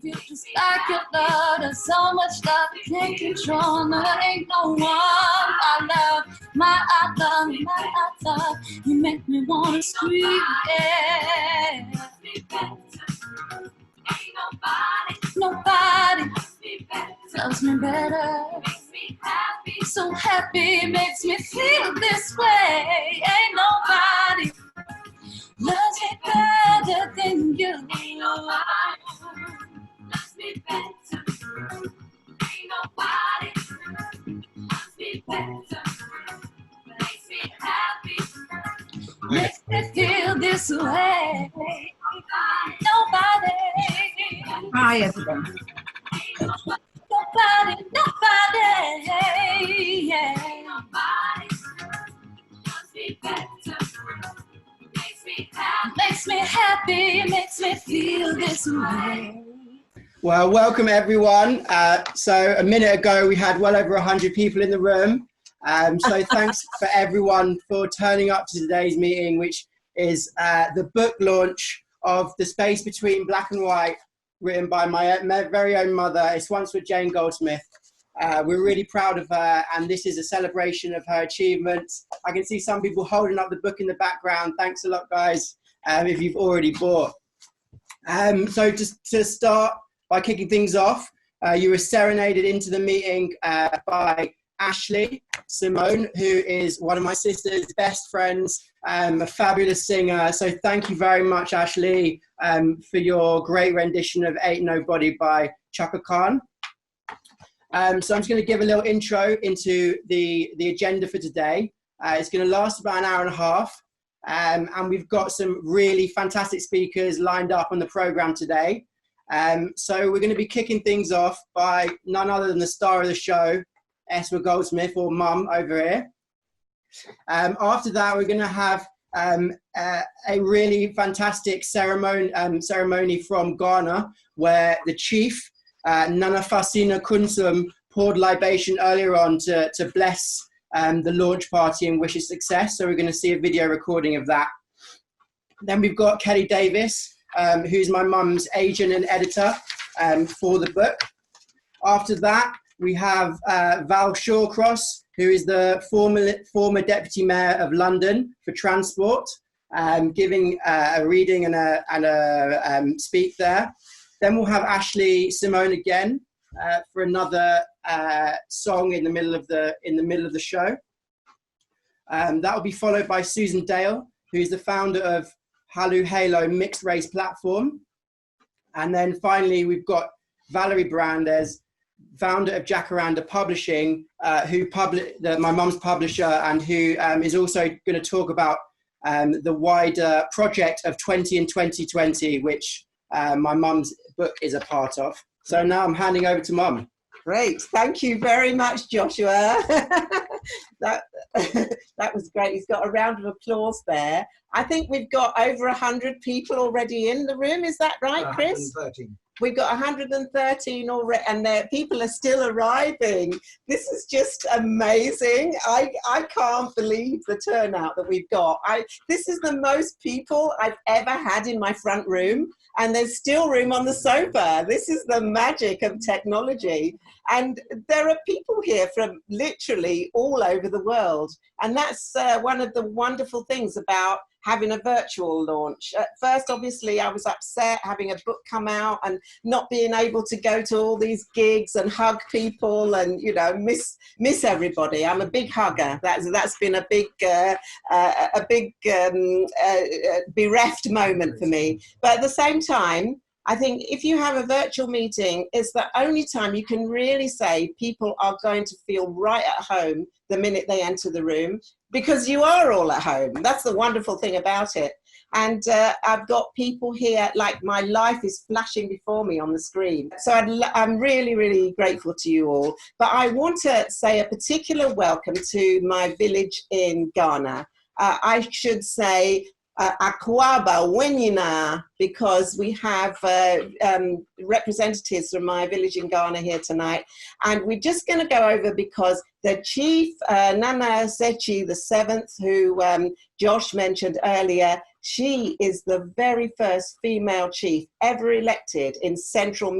feel just like your love. There's so much love I can't control. No, there ain't no one I love. I love. You make me wanna scream, yeah. Nobody loves me better. So happy, makes me feel this way. Ain't nobody loves me better than you. Ain't nobody loves me better. Ain't nobody loves me better. Makes me happy. Makes me feel this way. Nobody. Hi, everyone. Nobody, yeah. Nobody loves me better. Makes me happy, makes me feel this way. Well, welcome everyone. So a minute ago we had well over 100 people in the room. So thanks for everyone for turning up to today's meeting, which is the book launch of The Space Between Black and White, written by my very own mother, Esuantsiwa Jane Goldsmith. We're really proud of her, and this is a celebration of her achievements. I can see some people holding up the book in the background. Thanks a lot, guys, if you've already bought. So just to start by kicking things off, you were serenaded into the meeting by Ashley Simone, who is one of my sister's best friends, a fabulous singer. So thank you very much, Ashley, for your great rendition of Ain't Nobody by Chaka Khan. So I'm just going to give a little intro into the agenda for today. It's going to last about an hour and a half, and we've got some really fantastic speakers lined up on the program today. So we're going to be kicking things off by none other than the star of the show, Esua Goldsmith, or Mum over here. After that, we're going to have a really fantastic ceremony from Ghana, where the chief, Nana Fasina Kunsum, poured libation earlier on to bless the launch party and wish it success. So we're going to see a video recording of that. Then we've got Kelly Davis, who's my mum's agent and editor for the book. After that, we have Val Shawcross, who is the former Deputy Mayor of London for Transport, giving a reading and a speak there. Then we'll have Ashley Simone again for another song in the middle of the show. That will be followed by Susan Dale, who is the founder of Halu Halo Mixed Race Platform. And then finally, we've got Valerie Brandes, founder of Jacaranda Publishing, my mum's publisher, and who is also going to talk about the wider project of 20 in 2020, which my mum's book is a part of. So now I'm handing over to Mum. Great, thank you very much, Joshua. that was great. He's got a round of applause there. I think we've got over 100 people already in the room. Is that right, Chris? 113. We've got 113 already, and people are still arriving. This is just amazing. I can't believe the turnout that we've got. This is the most people I've ever had in my front room, and there's still room on the sofa. This is the magic of technology. And there are people here from literally all over the world. And that's one of the wonderful things about having a virtual launch. At first, obviously, I was upset having a book come out and not being able to go to all these gigs and hug people and, you know, miss everybody. I'm a big hugger. That's been a big bereft moment for me. But at the same time, I think if you have a virtual meeting, it's the only time you can really say people are going to feel right at home the minute they enter the room, because you are all at home. That's the wonderful thing about it. And I've got people here, like my life is flashing before me on the screen. So I'm really, really grateful to you all. But I want to say a particular welcome to my village in Ghana. I should say Akwaba Wenyina, because we have representatives from my village in Ghana here tonight. And we're just going to go over because the chief, Nana Sechi the 7th, who Josh mentioned earlier, She is the very first female chief ever elected in Central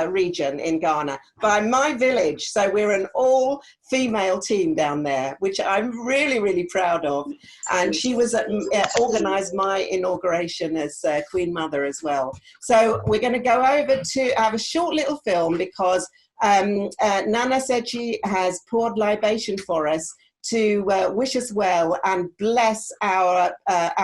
region in Ghana by my village. So we're an all-female team down there, which I'm really, really proud of. And she was organised my inauguration as Queen Mother as well. So we're going to go over to have a short little film because Nana Sechi has poured libation for us to wish us well and bless our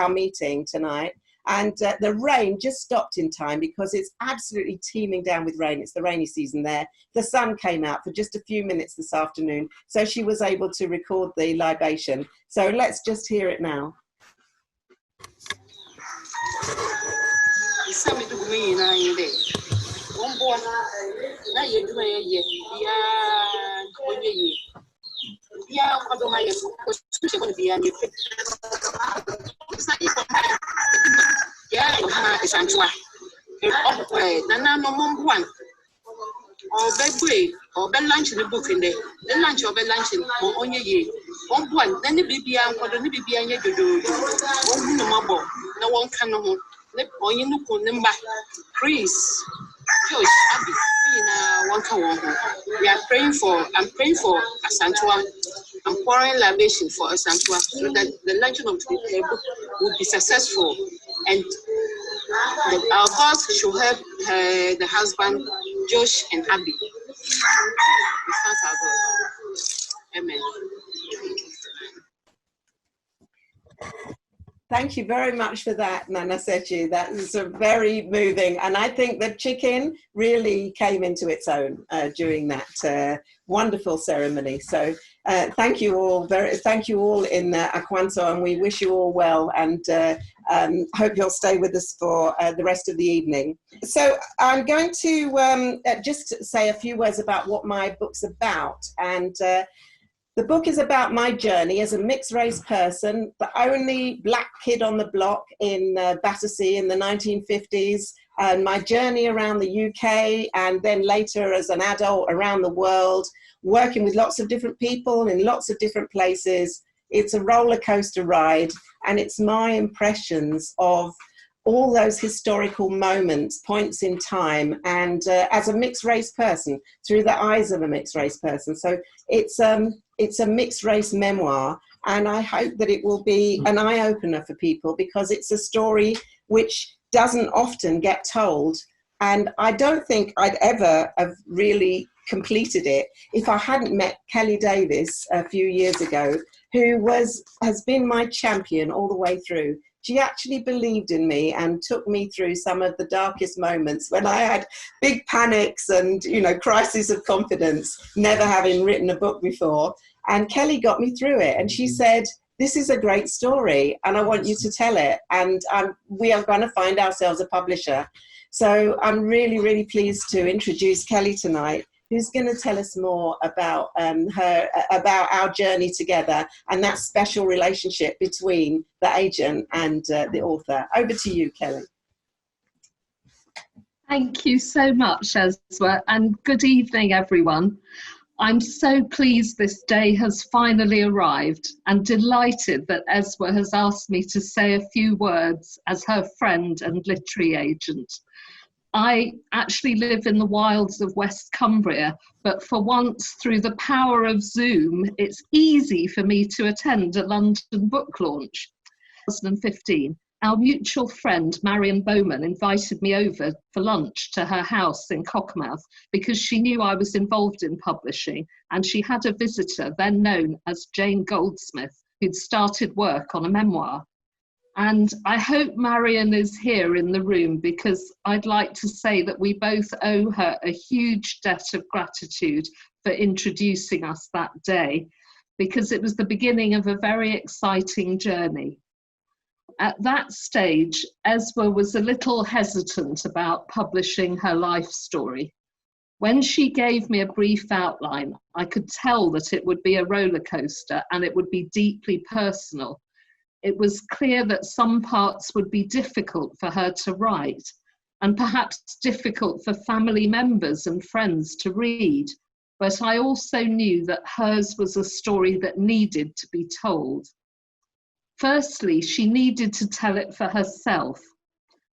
meeting tonight. And the rain just stopped in time because it's absolutely teeming down with rain. It's the rainy season there. The sun came out for just a few minutes this afternoon, so she was able to record the libation. So let's just hear it now. Esuantsiwa. Nana no one. Or lunch in the book in the lunch or lunch in only ye. One, then the baby and what the baby and you do. No one can know. Or you look on them back. Chris, Joyce, Abby, we are praying for, I'm praying for Esuantsiwa. I'm pouring libation for Esuantsiwa so that the launching of the book will be successful. And our God should help the husband, Josh and Abby. We thank our God. Amen. Thank you very much for that, Nana Sechi. That was very moving. And I think the chicken really came into its own during that wonderful ceremony. So thank you all. Thank you all in Akwanso, and we wish you all well, and hope you'll stay with us for the rest of the evening. So I'm going to just say a few words about what my book's about. And the book is about my journey as a mixed race person, the only black kid on the block in Battersea in the 1950s, and my journey around the UK, and then later as an adult around the world, working with lots of different people in lots of different places. It's a roller coaster ride, and it's my impressions of all those historical moments, points in time, and as a mixed race person, through the eyes of a mixed race person. So it's a mixed race memoir, and I hope that it will be an eye-opener for people, because it's a story which doesn't often get told, and I don't think I'd ever have really completed it if I hadn't met Kelly Davis a few years ago, who has been my champion all the way through. She actually believed in me and took me through some of the darkest moments when I had big panics and, crisis of confidence, never having written a book before. And Kelly got me through it. And she said, this is a great story and I want you to tell it. And we are going to find ourselves a publisher. So I'm really, really pleased to introduce Kelly tonight, who's going to tell us more about about our journey together and that special relationship between the agent and the author. Over to you, Kelly. Thank you so much, Esua, and good evening, everyone. I'm so pleased this day has finally arrived and delighted that Esua has asked me to say a few words as her friend and literary agent. I actually live in the wilds of West Cumbria, but for once, through the power of Zoom, it's easy for me to attend a London book launch. 2015, our mutual friend, Marion Bowman, invited me over for lunch to her house in Cockermouth because she knew I was involved in publishing, and she had a visitor then known as Jane Goldsmith, who'd started work on a memoir. And I hope Marion is here in the room, because I'd like to say that we both owe her a huge debt of gratitude for introducing us that day, because it was the beginning of a very exciting journey. At that stage, Esua was a little hesitant about publishing her life story. When she gave me a brief outline, I could tell that it would be a roller coaster and it would be deeply personal. It was clear that some parts would be difficult for her to write, and perhaps difficult for family members and friends to read. But I also knew that hers was a story that needed to be told. Firstly, she needed to tell it for herself.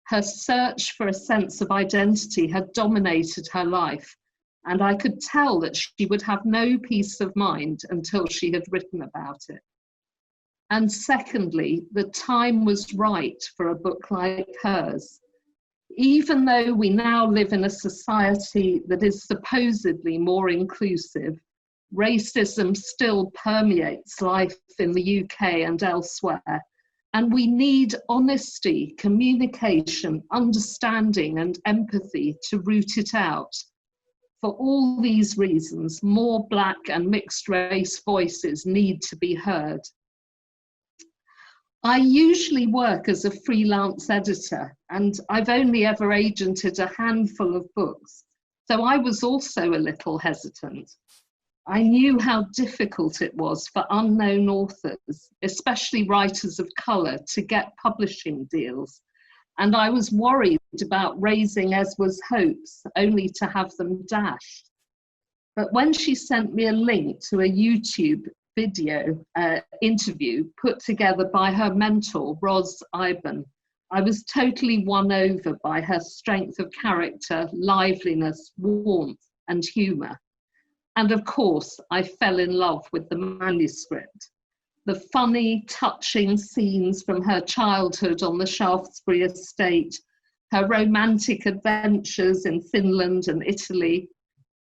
Her search for a sense of identity had dominated her life, and I could tell that she would have no peace of mind until she had written about it. And secondly, the time was right for a book like hers. Even though we now live in a society that is supposedly more inclusive, racism still permeates life in the UK and elsewhere. And we need honesty, communication, understanding, and empathy to root it out. For all these reasons, more Black and mixed race voices need to be heard. I usually work as a freelance editor, and I've only ever agented a handful of books, so I was also a little hesitant. I knew how difficult it was for unknown authors, especially writers of colour, to get publishing deals, and I was worried about raising Esua's hopes, only to have them dashed. But when she sent me a link to a YouTube video interview put together by her mentor, Ros Iban, I was totally won over by her strength of character, liveliness, warmth, and humour. And of course, I fell in love with the manuscript. The funny, touching scenes from her childhood on the Shaftesbury estate, her romantic adventures in Finland and Italy,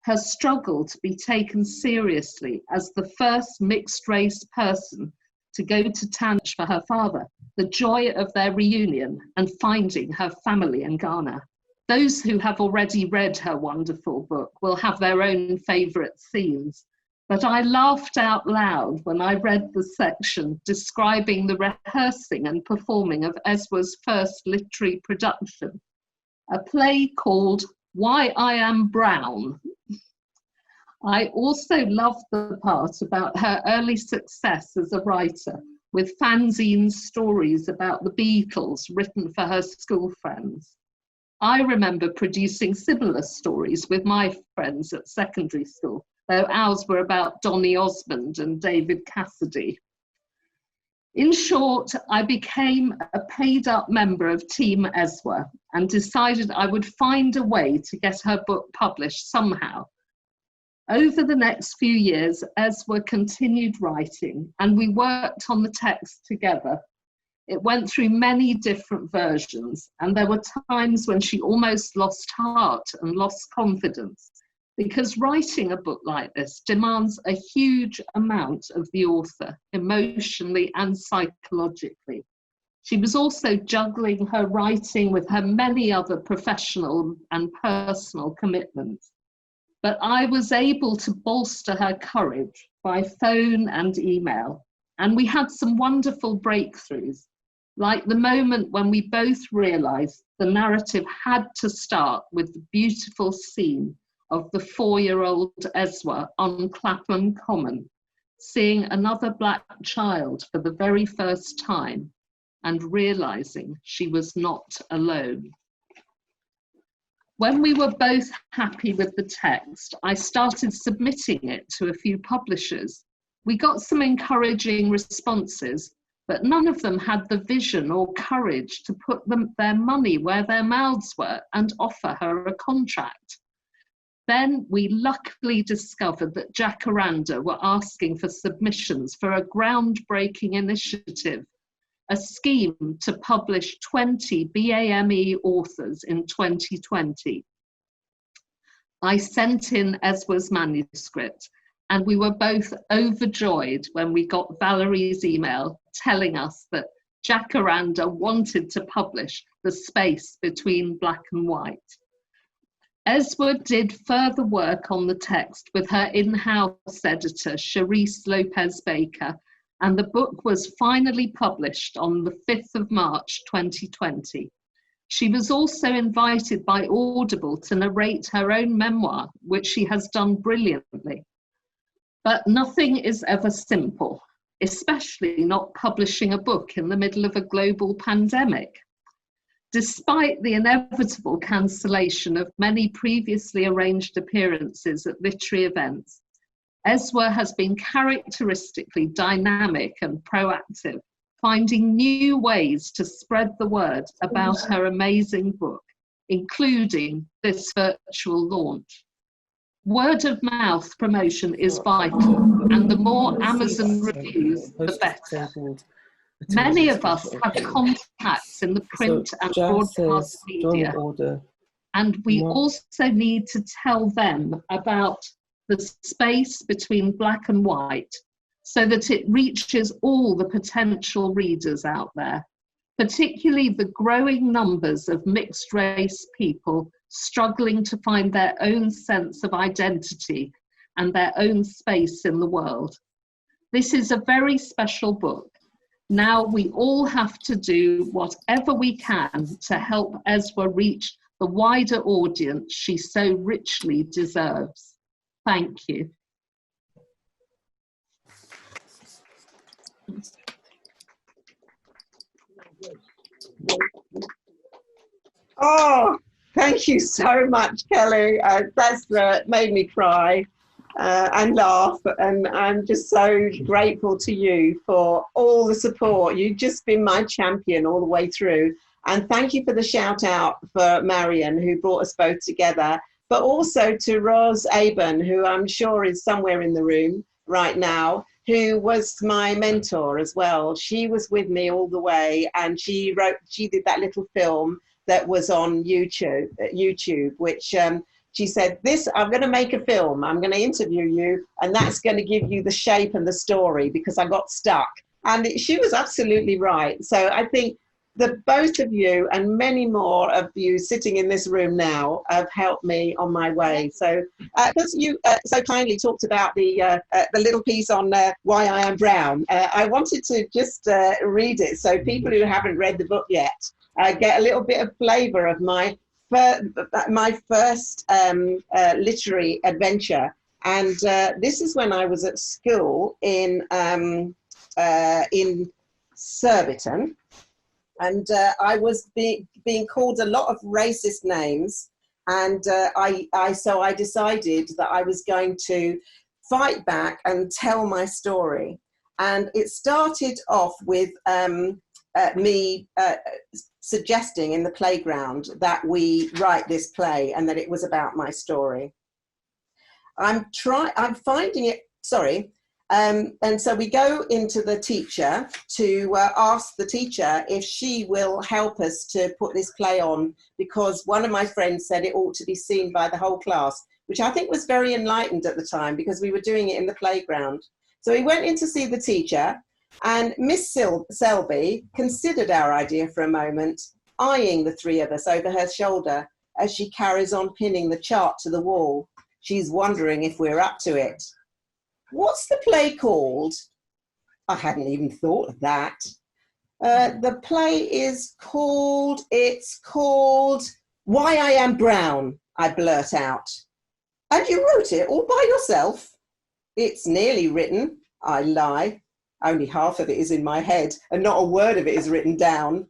her struggle to be taken seriously as the first mixed-race person to go to Tanch for her father, the joy of their reunion and finding her family in Ghana. Those who have already read her wonderful book will have their own favourite scenes, but I laughed out loud when I read the section describing the rehearsing and performing of Esua's first literary production, a play called Why I Am Brown. I also loved the part about her early success as a writer, with fanzine stories about the Beatles written for her school friends. I remember producing similar stories with my friends at secondary school, though ours were about Donny Osmond and David Cassidy. In short, I became a paid-up member of Team Esua and decided I would find a way to get her book published somehow. Over the next few years, Esua continued writing, and we worked on the text together. It went through many different versions, and there were times when she almost lost heart and lost confidence, because writing a book like this demands a huge amount of the author, emotionally and psychologically. She was also juggling her writing with her many other professional and personal commitments. But I was able to bolster her courage by phone and email, and we had some wonderful breakthroughs, like the moment when we both realised the narrative had to start with the beautiful scene of the 4-year-old Esua on Clapham Common, seeing another Black child for the very first time and realising she was not alone. When we were both happy with the text, I started submitting it to a few publishers. We got some encouraging responses, but none of them had the vision or courage to put their money where their mouths were and offer her a contract. Then we luckily discovered that Jacaranda were asking for submissions for a groundbreaking initiative, a scheme to publish 20 BAME authors in 2020. I sent in Esua's manuscript, and we were both overjoyed when we got Valerie's email telling us that Jacaranda wanted to publish The Space Between Black and White. Esua did further work on the text with her in-house editor, Charisse Lopez-Baker, and the book was finally published on the 5th of March 2020. She was also invited by Audible to narrate her own memoir, which she has done brilliantly. But nothing is ever simple, especially not publishing a book in the middle of a global pandemic. Despite the inevitable cancellation of many previously arranged appearances at literary events, Esua has been characteristically dynamic and proactive, finding new ways to spread the word about her amazing book, including this virtual launch. Word of mouth promotion is vital, and the more Amazon reviews, the better. Many of us have contacts in the print and broadcast media, and we also need to tell them about the space between black and white so that it reaches all the potential readers out there, particularly the growing numbers of mixed race people struggling to find their own sense of identity and their own space in the world. This is a very special book. Now we all have to do whatever we can to help Esua reach the wider audience she so richly deserves. Thank you. Oh, thank you so much, Kelly. That's made me cry and laugh, and I'm just so grateful to you for all the support. You've just been my champion all the way through. And thank you for the shout out for Marion, who brought us both together, but also to Ros Aben, who I'm sure is somewhere in the room right now, who was my mentor as well. She was with me all the way, and she did that little film that was on YouTube, which she said, I'm going to make a film. I'm going to interview you, and that's going to give you the shape and the story, because I got stuck. And she was absolutely right. So I think that both of you and many more of you sitting in this room now have helped me on my way. So because you so kindly talked about the little piece on why I am brown, I wanted to just read it so people who haven't read the book yet get a little bit of flavour of my first literary adventure. And this is when I was at school in Surbiton. And I was being called a lot of racist names, and so I decided that I was going to fight back and tell my story. And it started off with me suggesting in the playground that we write this play and that it was about my story. I'm finding it, sorry. And so we go into the teacher to ask the teacher if she will help us to put this play on, because one of my friends said it ought to be seen by the whole class, which I think was very enlightened at the time, because we were doing it in the playground. So we went in to see the teacher, and Miss Selby considered our idea for a moment, eyeing the three of us over her shoulder as she carries on pinning the chart to the wall. She's wondering if we're up to it. What's the play called? I hadn't even thought of that. The play is called, it's called Why I Am Brown, I blurt out. And you wrote it all by yourself? It's nearly written, I lie. Only half of it is in my head, and not a word of it is written down.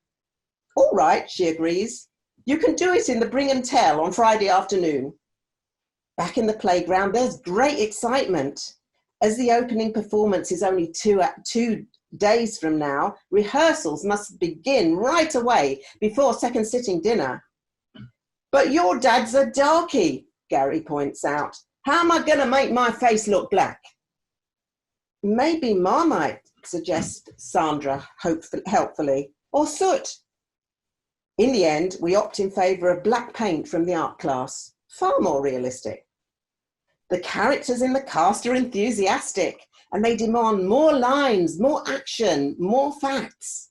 All right, she agrees. You can do it in the Bring and Tell on Friday afternoon. Back in the playground, there's great excitement. As the opening performance is only 2 days from now, rehearsals must begin right away before second sitting dinner. But your dad's a darkie, Gary points out. How am I going to make my face look black? Maybe Marmite, suggests Sandra helpfully, or soot. In the end, we opt in favour of black paint from the art class, far more realistic. The characters in the cast are enthusiastic, and they demand more lines, more action, more facts.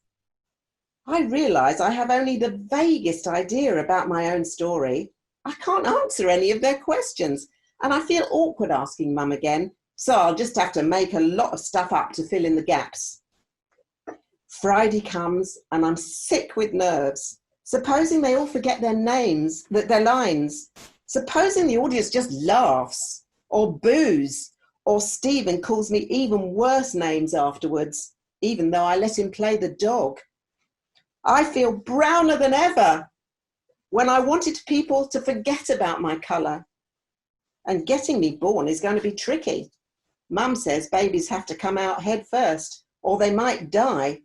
I realise I have only the vaguest idea about my own story. I can't answer any of their questions, and I feel awkward asking Mum again, so I'll just have to make a lot of stuff up to fill in the gaps. Friday comes, and I'm sick with nerves. Supposing they all forget their names, their lines. Supposing the audience just laughs, or boos, or Stephen calls me even worse names afterwards, even though I let him play the dog. I feel browner than ever when I wanted people to forget about my colour. And getting me born is going to be tricky. Mum says babies have to come out head first, or they might die.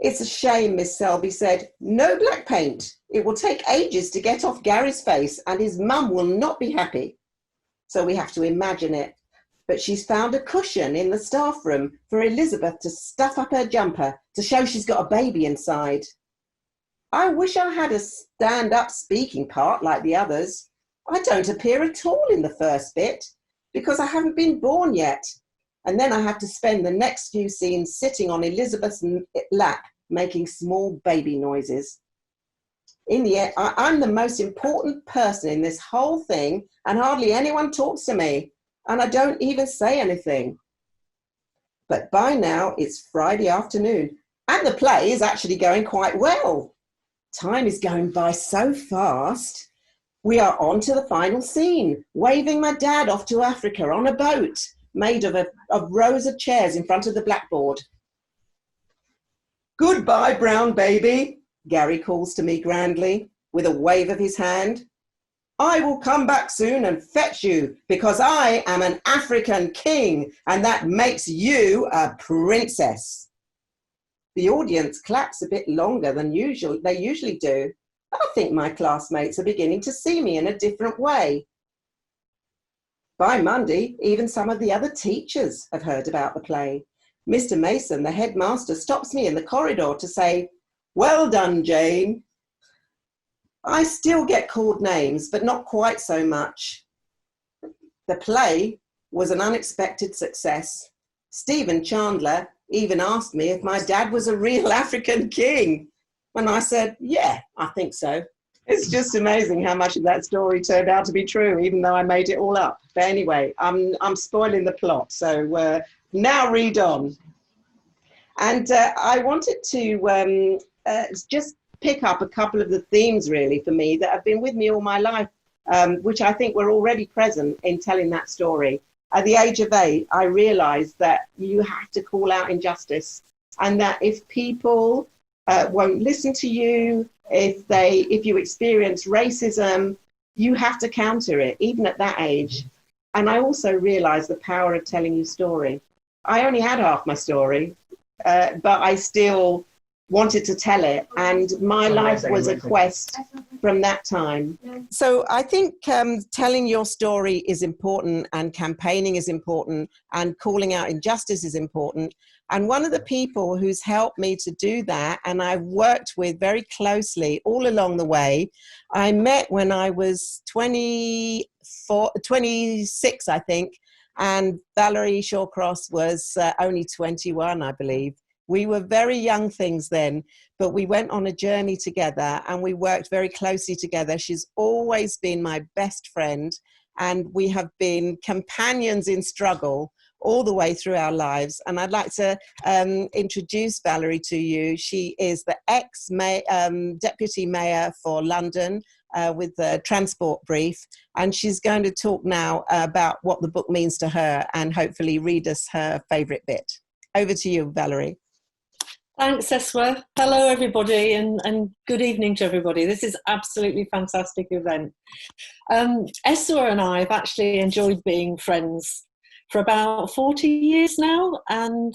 It's a shame, Miss Selby said. No black paint. It will take ages to get off Gary's face and his mum will not be happy. So we have to imagine it. But she's found a cushion in the staff room for Elizabeth to stuff up her jumper to show she's got a baby inside. I wish I had a stand-up speaking part like the others. I don't appear at all in the first bit because I haven't been born yet. And then I have to spend the next few scenes sitting on Elizabeth's lap making small baby noises. In the end, I'm the most important person in this whole thing and hardly anyone talks to me and I don't even say anything. But by now it's Friday afternoon and the play is actually going quite well. Time is going by so fast. We are on to the final scene, waving my dad off to Africa on a boat made of rows of chairs in front of the blackboard. Goodbye, brown baby, Gary calls to me grandly with a wave of his hand. I will come back soon and fetch you because I am an African king and that makes you a princess. The audience claps a bit longer than they usually do. I think my classmates are beginning to see me in a different way. By Monday, even some of the other teachers have heard about the play. Mr. Mason, the headmaster, stops me in the corridor to say, "Well done, Jane." I still get called names, but not quite so much. The play was an unexpected success. Stephen Chandler even asked me if my dad was a real African king. And I said, yeah, I think so. It's just amazing how much of that story turned out to be true, even though I made it all up. But anyway, I'm spoiling the plot, so now read on. And I wanted to just pick up a couple of the themes, really, for me that have been with me all my life, which I think were already present in telling that story. At the age of 8, I realized that you have to call out injustice, and that if people won't listen to you, if you experience racism, you have to counter it, even at that age. And I also realized the power of telling your story. I only had half my story, but I still wanted to tell it, and my life was a quest from that time. So I think telling your story is important, and campaigning is important, and calling out injustice is important. And one of the people who's helped me to do that, and I've worked with very closely all along the way, I met when I was 26, I think, and Valerie Shawcross was only 21, I believe. We were very young things then, but we went on a journey together and we worked very closely together. She's always been my best friend, and we have been companions in struggle all the way through our lives. And I'd like to introduce Valerie to you. She is the ex-deputy mayor for London with the transport brief, and she's going to talk now about what the book means to her and hopefully read us her favourite bit. Over to you, Valerie. Thanks, Esua. Hello, everybody, and good evening to everybody. This is absolutely fantastic event. Esua and I have actually enjoyed being friends for about 40 years now, and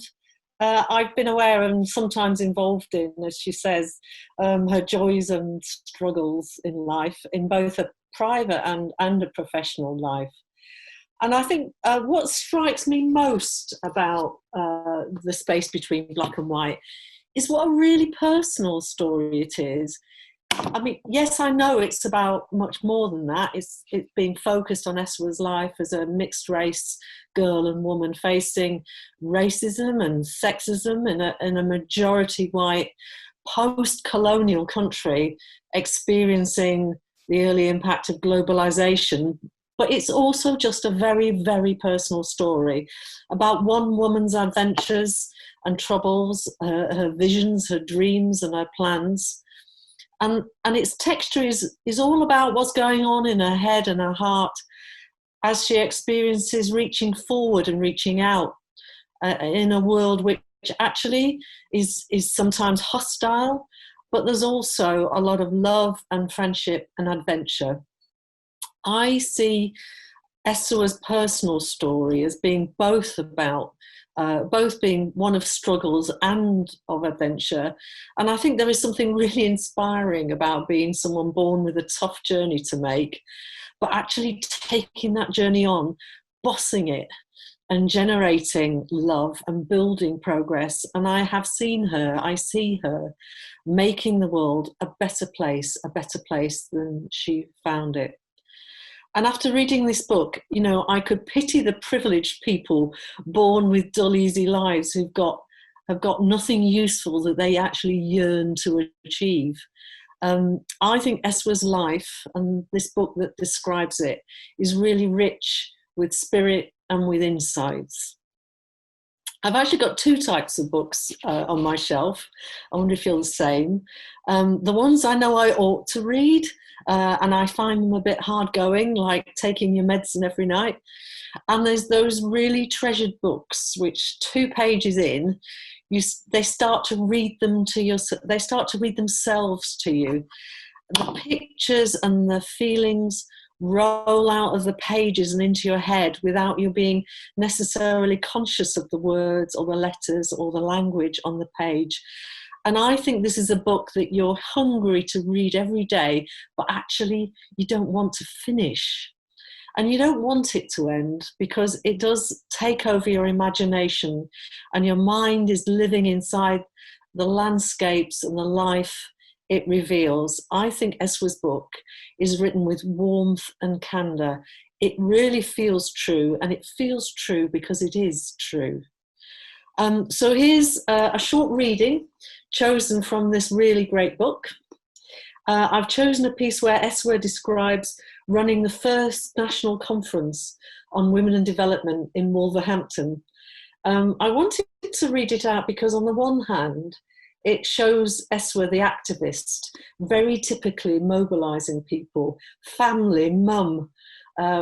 I've been aware and sometimes involved in, as she says, her joys and struggles in life, in both a private and a professional life. And I think what strikes me most about the space between black and white is what a really personal story it is. I mean, yes, I know it's about much more than that. It's being focused on Esua's life as a mixed race girl and woman facing racism and sexism in a majority white post-colonial country, experiencing the early impact of globalization. But it's also just a very, very personal story about one woman's adventures and troubles, her visions, her dreams and her plans. And its texture is all about what's going on in her head and her heart as she experiences reaching forward and reaching out in a world which actually is sometimes hostile, but there's also a lot of love and friendship and adventure. I see Esua's personal story as being both about, both being one of struggles and of adventure. And I think there is something really inspiring about being someone born with a tough journey to make, but actually taking that journey on, bossing it, and generating love and building progress. And I see her making the world a better place than she found it. And after reading this book, you know, I could pity the privileged people born with dull, easy lives have got nothing useful that they actually yearn to achieve. I think Esua's life, and this book that describes it, is really rich with spirit and with insights. I've actually got two types of books on my shelf. I wonder if you're the same. The ones I know I ought to read, and I find them a bit hard going, like taking your medicine every night. And there's those really treasured books, which 2 pages in, they start to read them to you. They start to read themselves to you. The pictures and the feelings roll out of the pages and into your head without you being necessarily conscious of the words or the letters or the language on the page. And I think this is a book that you're hungry to read every day, but actually you don't want to finish. And you don't want it to end, because it does take over your imagination and your mind is living inside the landscapes and the life it reveals. I think Esua's book is written with warmth and candour. It really feels true, and it feels true because it is true. So here's a short reading chosen from this really great book. I've chosen a piece where Esua describes running the first national conference on women and development in Wolverhampton. I wanted to read it out because on the one hand, it shows Esua the activist, very typically mobilising people, family, mum,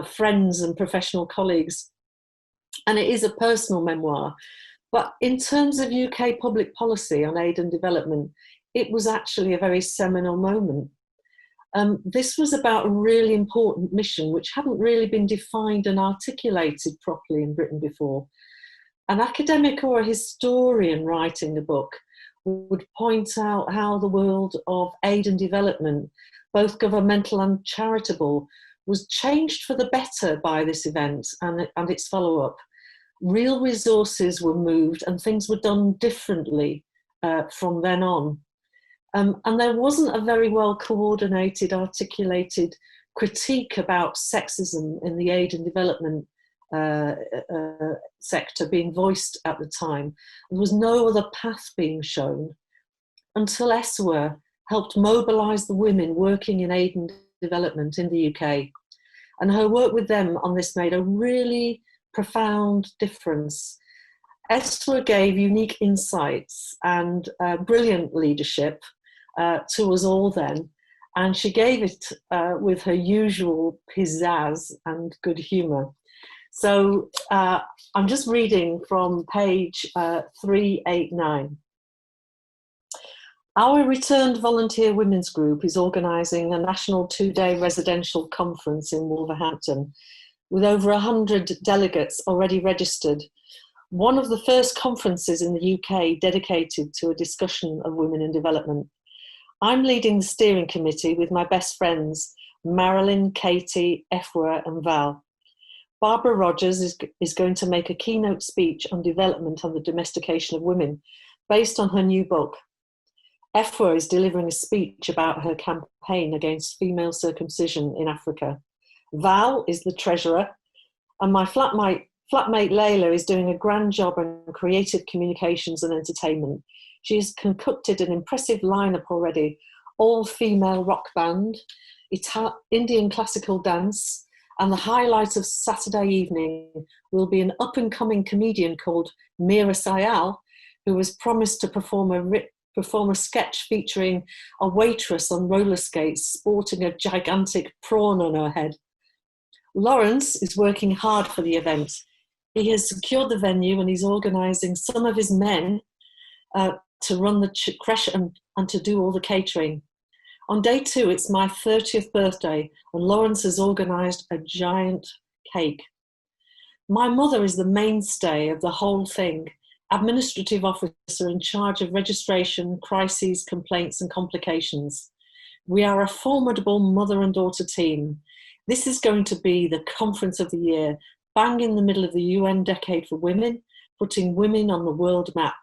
friends and professional colleagues. And it is a personal memoir. But in terms of UK public policy on aid and development, it was actually a very seminal moment. This was about a really important mission which hadn't really been defined and articulated properly in Britain before. An academic or a historian writing the book would point out how the world of aid and development, both governmental and charitable, was changed for the better by this event and its follow-up. Real resources were moved and things were done differently from then on. And there wasn't a very well coordinated, articulated critique about sexism in the aid and development sector being voiced at the time. There was no other path being shown until Esua helped mobilise the women working in aid and development in the UK. And her work with them on this made a really profound difference. Esua gave unique insights and brilliant leadership to us all then, and she gave it with her usual pizzazz and good humour. So I'm just reading from page 389. Our returned volunteer women's group is organising a national 2-day residential conference in Wolverhampton with over 100 delegates already registered. One of the first conferences in the UK dedicated to a discussion of women in development. I'm leading the steering committee with my best friends, Marilyn, Katie, Esua and Val. Barbara Rogers is going to make a keynote speech on development and the domestication of women, based on her new book. Esua is delivering a speech about her campaign against female circumcision in Africa. Val is the treasurer, and my flatmate Layla is doing a grand job on creative communications and entertainment. She has concocted an impressive lineup already, all-female rock band, Indian classical dance, and the highlight of Saturday evening will be an up-and-coming comedian called Meera Syal, who has promised to perform a sketch featuring a waitress on roller skates sporting a gigantic prawn on her head. Lawrence is working hard for the event. He has secured the venue and he's organising some of his men to run the creche and to do all the catering. On day 2, it's my 30th birthday, and Lawrence has organised a giant cake. My mother is the mainstay of the whole thing, administrative officer in charge of registration, crises, complaints and complications. We are a formidable mother and daughter team. This is going to be the conference of the year, bang in the middle of the UN Decade for Women, putting women on the world map.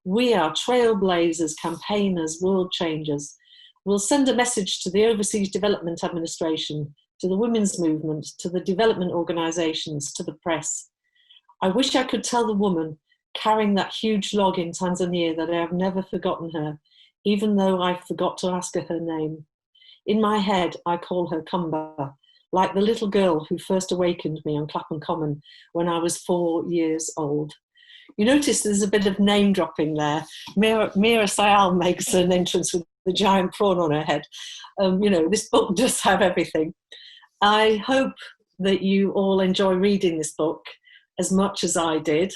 We are trailblazers, campaigners, world changers. We'll send a message to the Overseas Development Administration, to the women's movement, to the development organisations, to the press. I wish I could tell the woman carrying that huge log in Tanzania that I have never forgotten her, even though I forgot to ask her name. In my head, I call her Kumba, like the little girl who first awakened me on Clapham Common when I was 4 years old. You notice there's a bit of name dropping there. Mira Sayal makes an entrance with the giant prawn on her head. This book does have everything. I hope that you all enjoy reading this book as much as I did.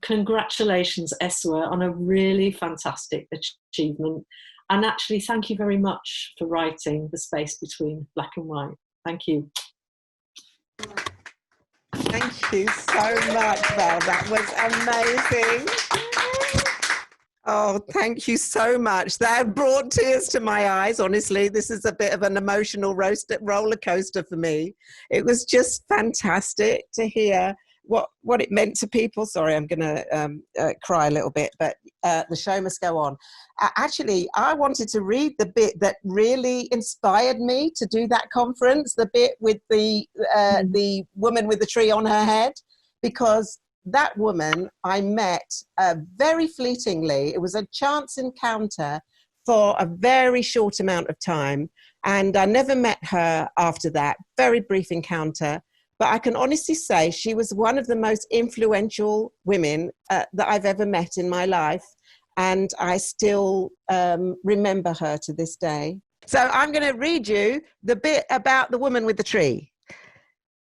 Congratulations, Esua, on a really fantastic achievement. And actually, thank you very much for writing The Space Between Black and White. Thank you. Thank you so much, Val. That was amazing. Oh, thank you so much. That brought tears to my eyes. Honestly, this is a bit of an emotional roller coaster for me. It was just fantastic to hear what it meant to people. Sorry, I'm going to cry a little bit, but the show must go on. Actually, I wanted to read the bit that really inspired me to do that conference, the bit with the woman with the tree on her head, because that woman I met very fleetingly. It was a chance encounter for a very short amount of time, and I never met her after that. Very brief encounter. But I can honestly say she was one of the most influential women that I've ever met in my life. And I still remember her to this day. So I'm going to read you the bit about the woman with the tree.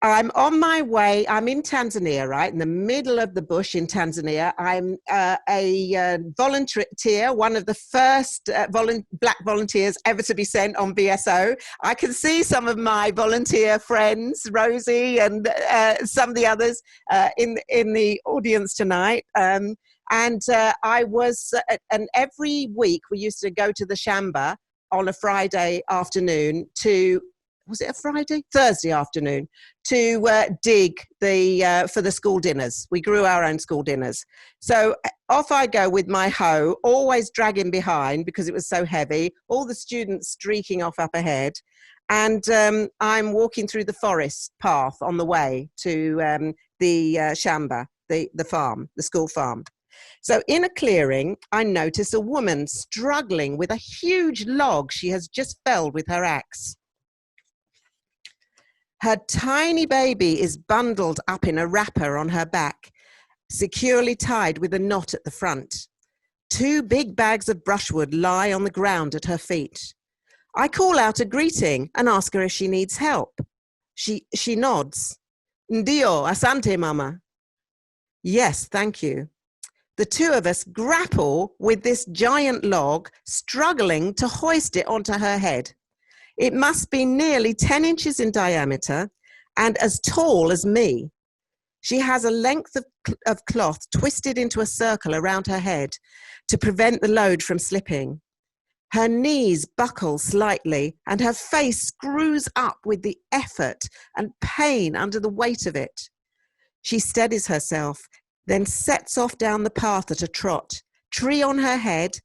I'm on my way. I'm in Tanzania, right? In the middle of the bush in Tanzania. I'm a volunteer, one of the first Black volunteers ever to be sent on BSO. I can see some of my volunteer friends, Rosie and some of the others in the audience tonight. And every week we used to go to the Shamba on a Friday afternoon was it a Friday? Thursday afternoon, to dig for the school dinners. We grew our own school dinners. So off I go with my hoe, always dragging behind because it was so heavy, all the students streaking off up ahead. And I'm walking through the forest path on the way to the Shamba, the farm, the school farm. So in a clearing, I notice a woman struggling with a huge log she has just felled with her axe. Her tiny baby is bundled up in a wrapper on her back, securely tied with a knot at the front. 2 big bags of brushwood lie on the ground at her feet. I call out a greeting and ask her if she needs help. She nods. Ndio, asante, mama. Yes, thank you. The two of us grapple with this giant log, struggling to hoist it onto her head. It must be nearly 10 inches in diameter and as tall as me. She has a length of cloth twisted into a circle around her head to prevent the load from slipping. Her knees buckle slightly and her face screws up with the effort and pain under the weight of it. She steadies herself, then sets off down the path at a trot, tree on her head,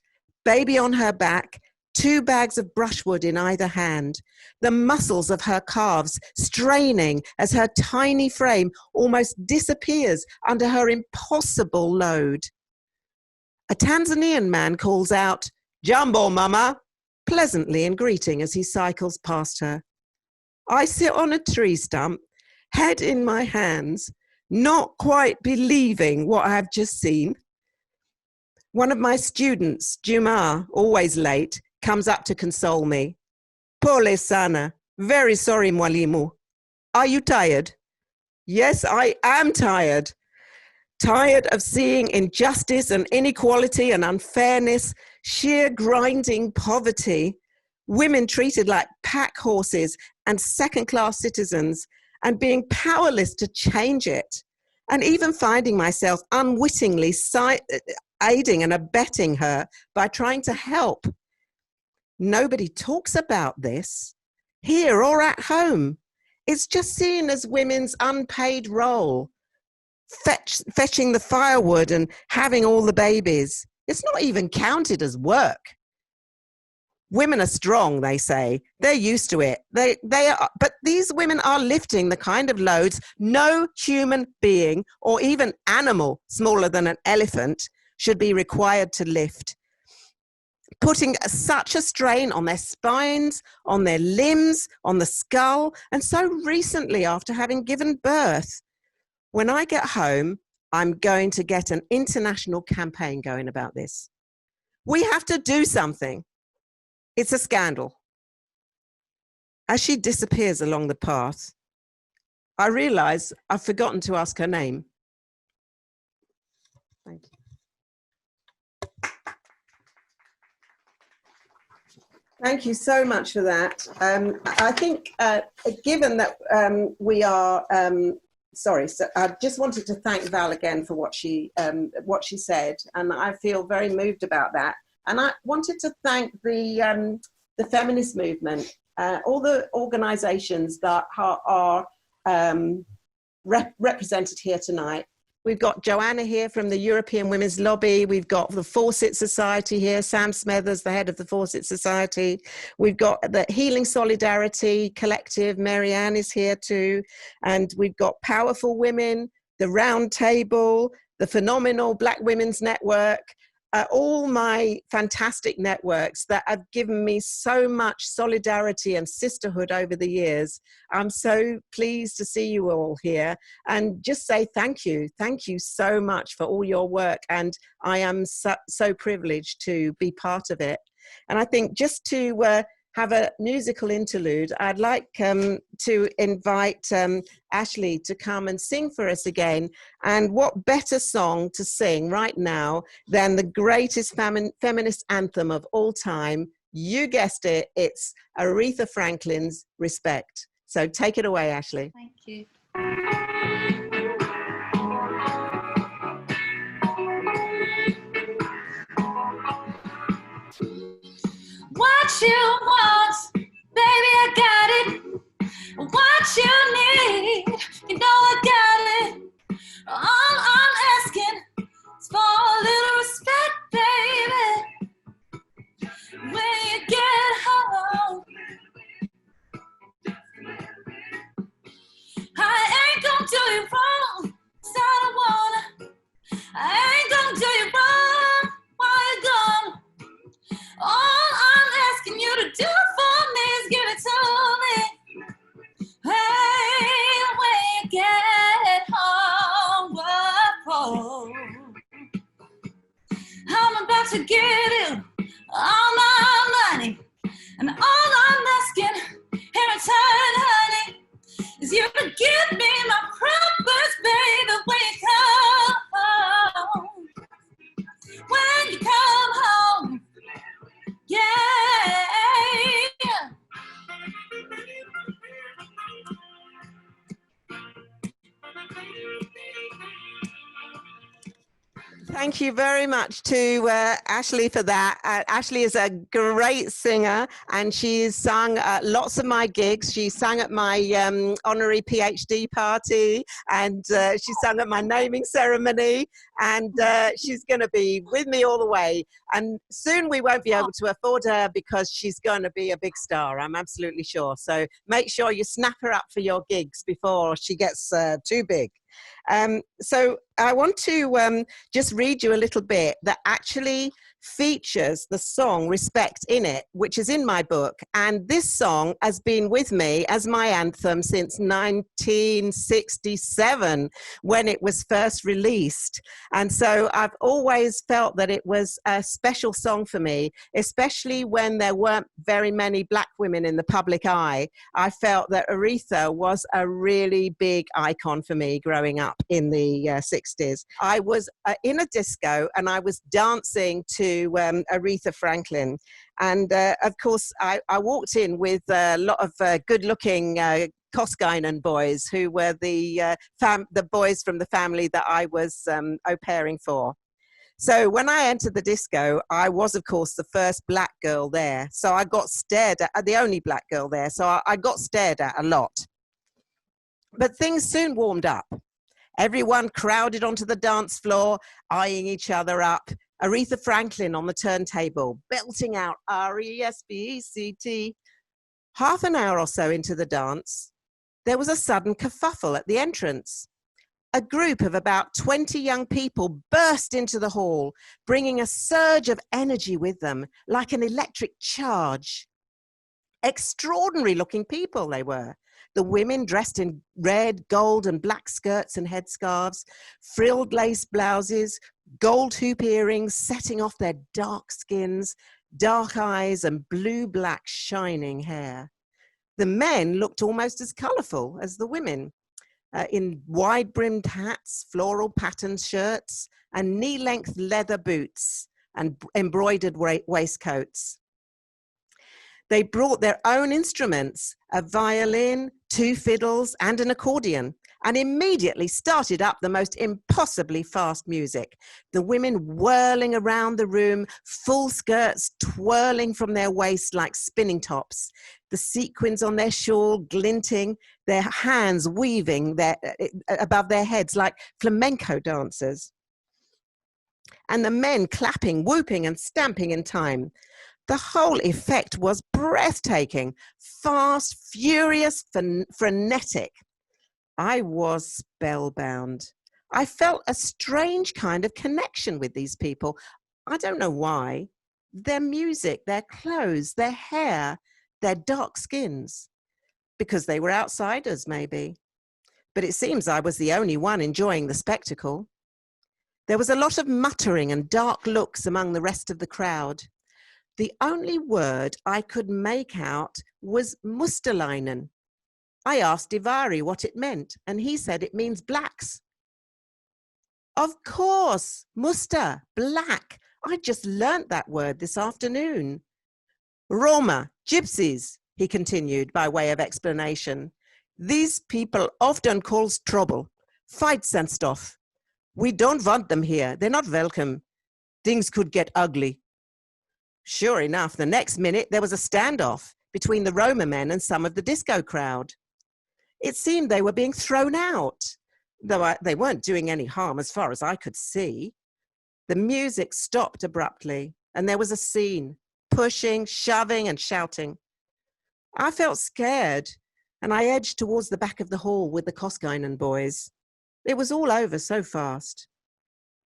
baby on her back, 2 bags of brushwood in either hand, the muscles of her calves straining as her tiny frame almost disappears under her impossible load. A Tanzanian man calls out, "Jambo, mama," pleasantly in greeting as he cycles past her. I sit on a tree stump, head in my hands, not quite believing what I have just seen. One of my students, Juma, always late, comes up to console me. Pole sana, very sorry, mwalimu. Are you tired? Yes, I am tired. Tired of seeing injustice and inequality and unfairness, sheer grinding poverty, women treated like pack horses and second-class citizens, and being powerless to change it, and even finding myself unwittingly aiding and abetting her by trying to help. Nobody talks about this here or at home. It's just seen as women's unpaid role, fetching the firewood and having all the babies. It's not even counted as work. Women are strong, they say. They're used to it. They are, but these women are lifting the kind of loads no human being or even animal smaller than an elephant should be required to lift, putting such a strain on their spines, on their limbs, on the skull, and so recently after having given birth. When I get home, I'm going to get an international campaign going about this. We have to do something. It's a scandal. As she disappears along the path, I realize I've forgotten to ask her name. Thank you. Thank you so much for that. I think, given that we are, sorry, so I just wanted to thank Val again for what she said, and I feel very moved about that. And I wanted to thank the feminist movement, all the organisations that are represented here tonight. We've got Joanna here from the European Women's Lobby. We've got the Fawcett Society here, Sam Smethers, the head of the Fawcett Society. We've got the Healing Solidarity Collective, Marianne is here too. And we've got Powerful Women, the Round Table, the Phenomenal Black Women's Network, all my fantastic networks that have given me so much solidarity and sisterhood over the years. I'm so pleased to see you all here and just say thank you. Thank you so much for all your work. And I am so privileged to be part of it. And I think just to have a musical interlude, I'd like to invite Ashley to come and sing for us again. And what better song to sing right now than the greatest feminist anthem of all time? You guessed it, it's Aretha Franklin's Respect. So take it away, Ashley. Thank you. What you want, baby, I got it. What you need, you know I got it. All I'm asking is for a little respect, baby. When you get home, I ain't gonna do you wrong, 'cause I don't wanna. I ain't gonna do you wrong while you're gone. All I'm asking you to do for me is give it to me. Hey, when you get home, whoa, I'm about to give you all my money, and all I'm asking in return, honey, is you to give me my promise, baby, when you come home. When you come home. Yeah. Thank you very much to Ashley for that. Ashley is a great singer and she's sung at lots of my gigs. She sang at my honorary PhD party and she sang at my naming ceremony, and she's going to be with me all the way. And soon we won't be able to afford her because she's going to be a big star, I'm absolutely sure. So make sure you snap her up for your gigs before she gets too big. So I want to just read you a little bit that actually features the song Respect in it, which is in my book. And this song has been with me as my anthem since 1967 when it was first released. And so I've always felt that it was a special song for me, especially when there weren't very many Black women in the public eye. I felt that Aretha was a really big icon for me growing up in the 60s. I was in a disco and I was dancing to Aretha Franklin. And of course, I walked in with a lot of good-looking Koskainen boys, who were the boys from the family that I was au pairing for. So when I entered the disco, I was, of course, the first black girl there. So I got stared at, the only black girl there. So I got stared at a lot. But things soon warmed up. Everyone crowded onto the dance floor, eyeing each other up. Aretha Franklin on the turntable, belting out R-E-S-P-E-C-T. Half an hour or so into the dance, there was a sudden kerfuffle at the entrance. A group of about 20 young people burst into the hall, bringing a surge of energy with them, like an electric charge. Extraordinary looking people they were. The women dressed in red, gold, and black skirts and headscarves, frilled lace blouses, gold hoop earrings setting off their dark skins, dark eyes, and blue-black shining hair. The men looked almost as colourful as the women. In wide-brimmed hats, floral patterned shirts, and knee-length leather boots and embroidered waistcoats. They brought their own instruments, a violin, 2 fiddles, and an accordion, and immediately started up the most impossibly fast music. The women whirling around the room, full skirts twirling from their waists like spinning tops, the sequins on their shawl glinting, their hands weaving above their heads like flamenco dancers. And the men clapping, whooping, and stamping in time. The whole effect was breathtaking, fast, furious, frenetic. I was spellbound. I felt a strange kind of connection with these people. I don't know why. Their music, their clothes, their hair, their dark skins. Because they were outsiders, maybe. But it seems I was the only one enjoying the spectacle. There was a lot of muttering and dark looks among the rest of the crowd. The only word I could make out was Mustalainen. I asked Ivari what it meant, and he said it means blacks. Of course, musta, black. I just learnt that word this afternoon. Roma, gypsies, he continued by way of explanation. These people often cause trouble, fights and stuff. We don't want them here. They're not welcome. Things could get ugly. Sure enough, the next minute there was a standoff between the Roma men and some of the disco crowd. It seemed they were being thrown out, though they weren't doing any harm as far as I could see. The music stopped abruptly, and there was a scene, pushing, shoving, and shouting. I felt scared, and I edged towards the back of the hall with the Koskainen boys. It was all over so fast.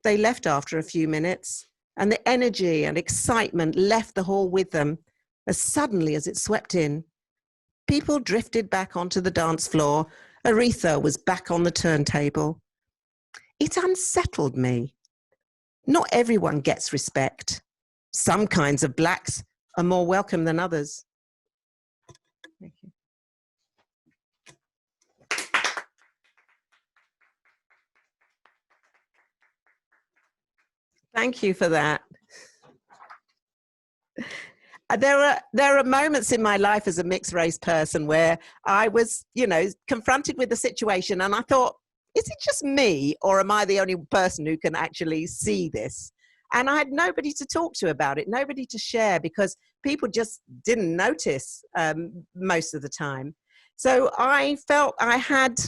They left after a few minutes, and the energy and excitement left the hall with them as suddenly as it swept in. People drifted back onto the dance floor. Aretha was back on the turntable. It unsettled me. Not everyone gets respect. Some kinds of blacks are more welcome than others. Thank you. Thank you for that. There are moments in my life as a mixed race person where I was, confronted with the situation and I thought, is it just me or am I the only person who can actually see this? And I had nobody to talk to about it, nobody to share because people just didn't notice most of the time. So I felt I had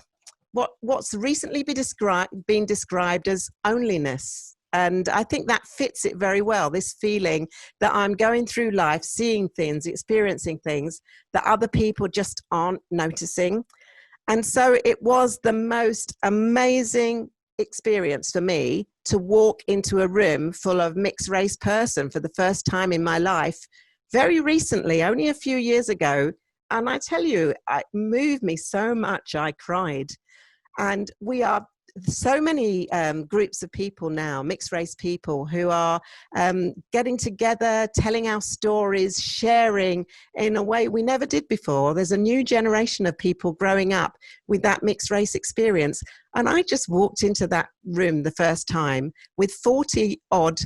what's recently been described as onlyness. And I think that fits it very well, this feeling that I'm going through life, seeing things, experiencing things that other people just aren't noticing. And so it was the most amazing experience for me to walk into a room full of mixed race person for the first time in my life, very recently, only a few years ago. And I tell you, it moved me so much, I cried. And we are so many groups of people now, mixed race people, who are getting together, telling our stories, sharing in a way we never did before. There's a new generation of people growing up with that mixed race experience. And I just walked into that room the first time with 40 odd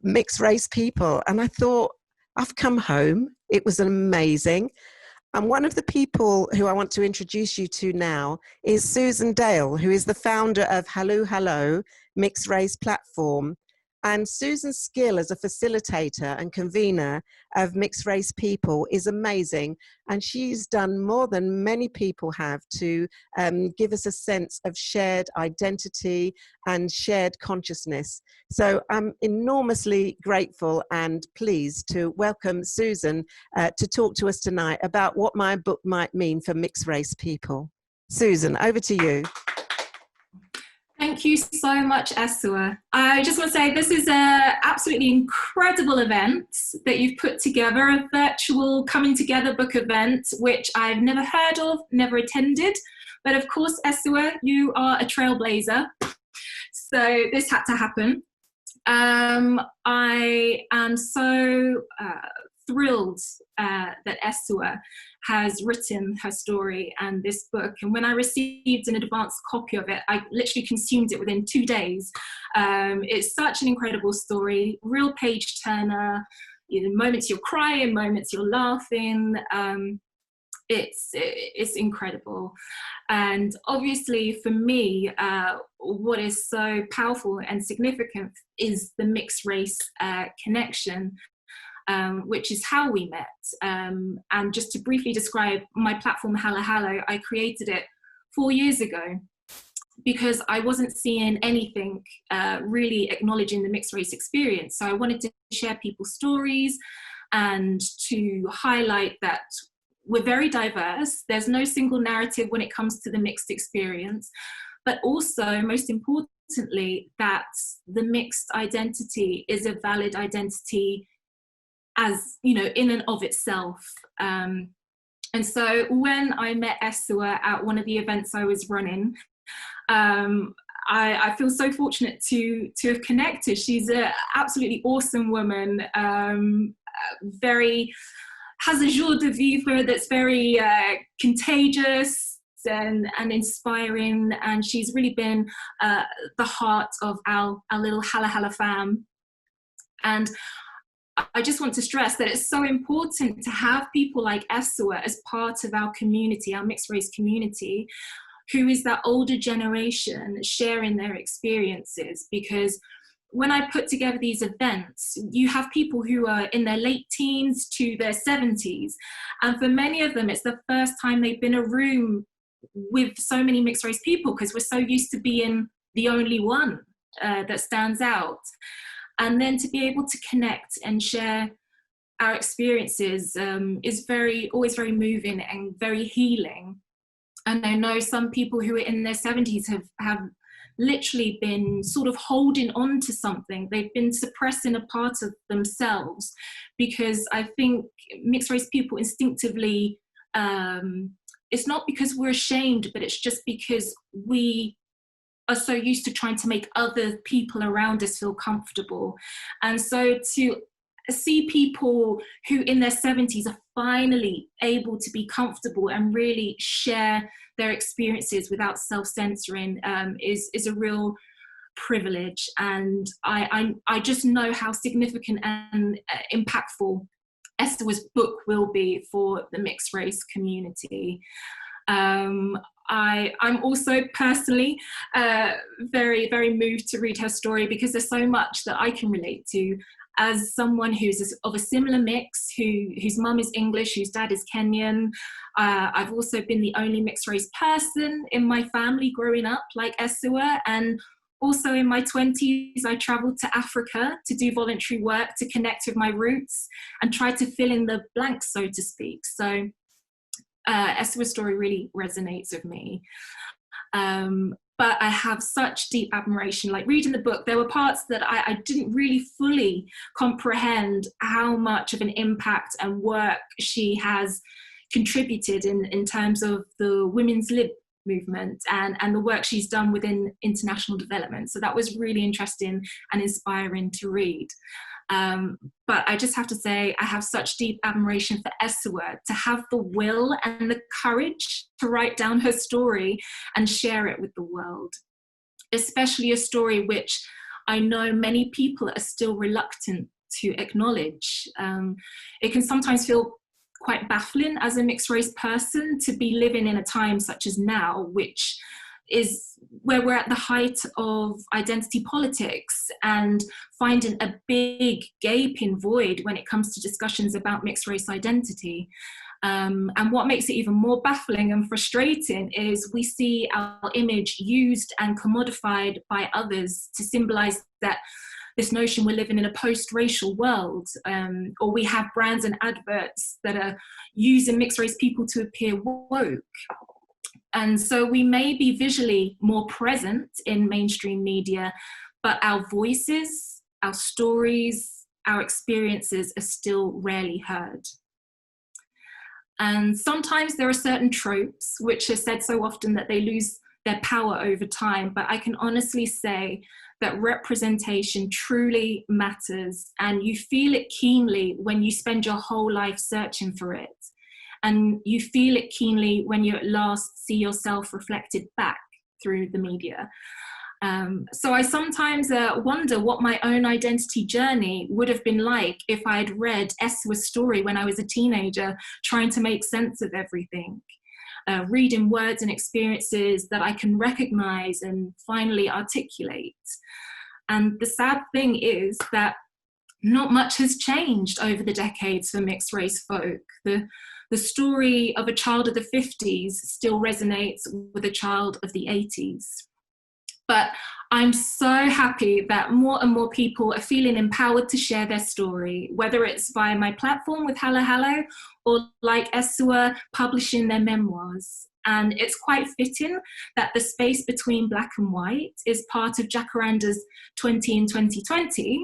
mixed race people. And I thought, I've come home. It was amazing. And one of the people who I want to introduce you to now is Susan Dale, who is the founder of Hello Hello Mixed Race Platform. And Susan's skill as a facilitator and convener of mixed race people is amazing. And she's done more than many people have to give us a sense of shared identity and shared consciousness. So I'm enormously grateful and pleased to welcome Susan to talk to us tonight about what my book might mean for mixed race people. Susan, over to you. Thank you so much, Esua. I just want to say this is an absolutely incredible event that you've put together, a virtual coming together book event, which I've never heard of, never attended. But of course, Esua, you are a trailblazer. So this had to happen. I am so thrilled that Esua has written her story and this book. And when I received an advanced copy of it, I literally consumed it within 2 days. It's such an incredible story, real page turner. You know, moments you're crying, moments you're laughing. It's incredible. And obviously for me, what is so powerful and significant is the mixed race connection. Which is how we met. And just to briefly describe my platform, Hello Hello, I created it 4 years ago because I wasn't seeing anything really acknowledging the mixed race experience. So I wanted to share people's stories and to highlight that we're very diverse. There's no single narrative when it comes to the mixed experience, but also, most importantly, that the mixed identity is a valid identity as, you know, in and of itself. And so when I met Esua at one of the events I was running, I feel so fortunate to have connected. She's an absolutely awesome woman, has a joie de vivre that's very contagious and inspiring, and she's really been the heart of our little Hello Hello fam. And I just want to stress that it's so important to have people like Esua as part of our community, our mixed race community, who is that older generation sharing their experiences. Because when I put together these events, you have people who are in their late teens to their 70s. And for many of them, it's the first time they've been in a room with so many mixed race people, because we're so used to being the only one that stands out. And then to be able to connect and share our experiences is always very moving and very healing. And I know some people who are in their 70s have literally been sort of holding on to something. They've been suppressing a part of themselves, because I think mixed race people instinctively, it's not because we're ashamed, but it's just because we are so used to trying to make other people around us feel comfortable. And so to see people who in their 70s are finally able to be comfortable and really share their experiences without self-censoring is a real privilege. And I just know how significant and impactful Esua's book will be for the mixed race community. I'm also personally very, very moved to read her story, because there's so much that I can relate to as someone who's of a similar mix, whose mum is English, whose dad is Kenyan. I've also been the only mixed race person in my family growing up like Esua, and also in my 20s I travelled to Africa to do voluntary work to connect with my roots and try to fill in the blanks, so to speak. So Esua's story really resonates with me. But I have such deep admiration. Like reading the book, there were parts that I didn't really fully comprehend how much of an impact and work she has contributed in terms of the women's lib movement and the work she's done within international development. So that was really interesting and inspiring to read. But I just have to say, I have such deep admiration for Esua to have the will and the courage to write down her story and share it with the world, especially a story which I know many people are still reluctant to acknowledge. It can sometimes feel quite baffling as a mixed race person to be living in a time such as now, which is where we're at the height of identity politics and finding a big gaping void when it comes to discussions about mixed race identity. And what makes it even more baffling and frustrating is we see our image used and commodified by others to symbolize that this notion we're living in a post-racial world, or we have brands and adverts that are using mixed race people to appear woke. And so we may be visually more present in mainstream media, but our voices, our stories, our experiences are still rarely heard. And sometimes there are certain tropes which are said so often that they lose their power over time, but I can honestly say that representation truly matters, and you feel it keenly when you spend your whole life searching for it. And you feel it keenly when you at last see yourself reflected back through the media. So I sometimes wonder what my own identity journey would have been like if I'd read Esua's story when I was a teenager, trying to make sense of everything. Reading words and experiences that I can recognize and finally articulate. And the sad thing is that not much has changed over the decades for mixed race folk. The story of a child of the 50s still resonates with a child of the 80s. But I'm so happy that more and more people are feeling empowered to share their story, whether it's via my platform with Hello Hello or like Esua publishing their memoirs. And it's quite fitting that the space between black and white is part of Jacaranda's 20 in 2020,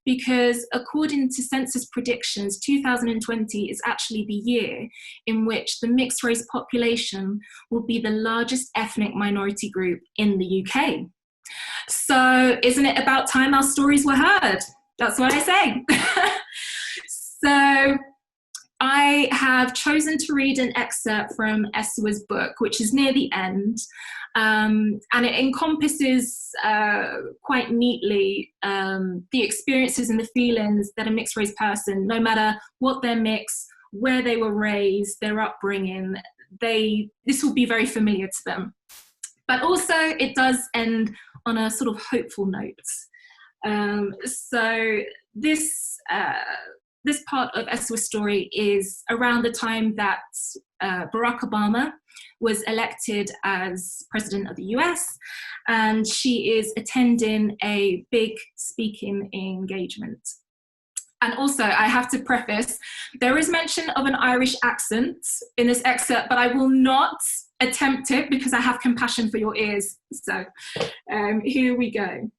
because according to census predictions, 2020 is actually the year in which the mixed race population will be the largest ethnic minority group in the UK. So isn't it about time our stories were heard? That's what I say. So I have chosen to read an excerpt from Esua's book, which is near the end, and it encompasses quite neatly the experiences and the feelings that a mixed race person, no matter what their mix, where they were raised, their upbringing, this will be very familiar to them. But also it does end on a sort of hopeful note. So this part of Esua's story is around the time that Barack Obama was elected as president of the US, and she is attending a big speaking engagement. And also, I have to preface, there is mention of an Irish accent in this excerpt, but I will not attempt it because I have compassion for your ears. So here we go.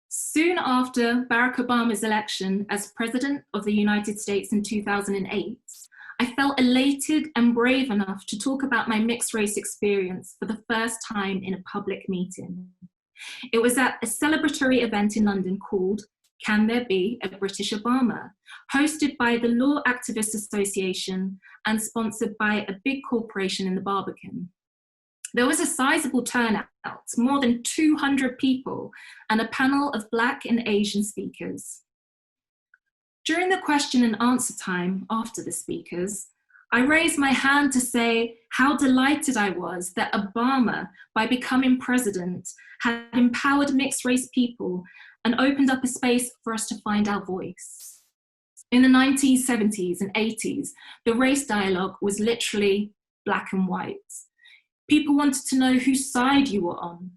Soon after Barack Obama's election as President of the United States in 2008, I felt elated and brave enough to talk about my mixed race experience for the first time in a public meeting. It was at a celebratory event in London called Can There Be a British Obama?, hosted by the Law Activists Association and sponsored by a big corporation in the Barbican. There was a sizable turnout, more than 200 people, and a panel of Black and Asian speakers. During the question and answer time after the speakers, I raised my hand to say how delighted I was that Obama, by becoming president, had empowered mixed race people and opened up a space for us to find our voice. In the 1970s and 80s, the race dialogue was literally black and white. People wanted to know whose side you were on.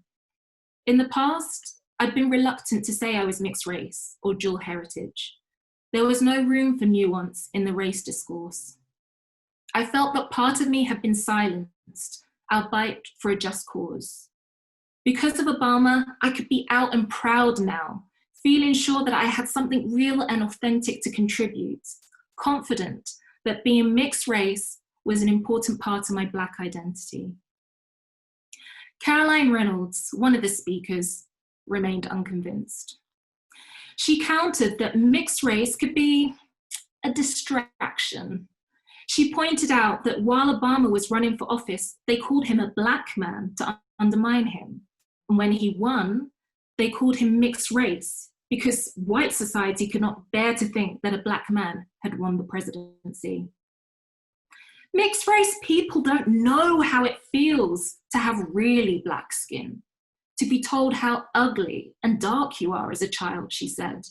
In the past, I'd been reluctant to say I was mixed race or dual heritage. There was no room for nuance in the race discourse. I felt that part of me had been silenced, albeit for a just cause. Because of Obama, I could be out and proud now, feeling sure that I had something real and authentic to contribute, confident that being mixed race was an important part of my Black identity. Caroline Reynolds, one of the speakers, remained unconvinced. She countered that mixed race could be a distraction. She pointed out that while Obama was running for office, they called him a Black man to undermine him. And when he won, they called him mixed race because white society could not bear to think that a black man had won the presidency. Mixed race people don't know how it feels to have really black skin, to be told how ugly and dark you are as a child, she said.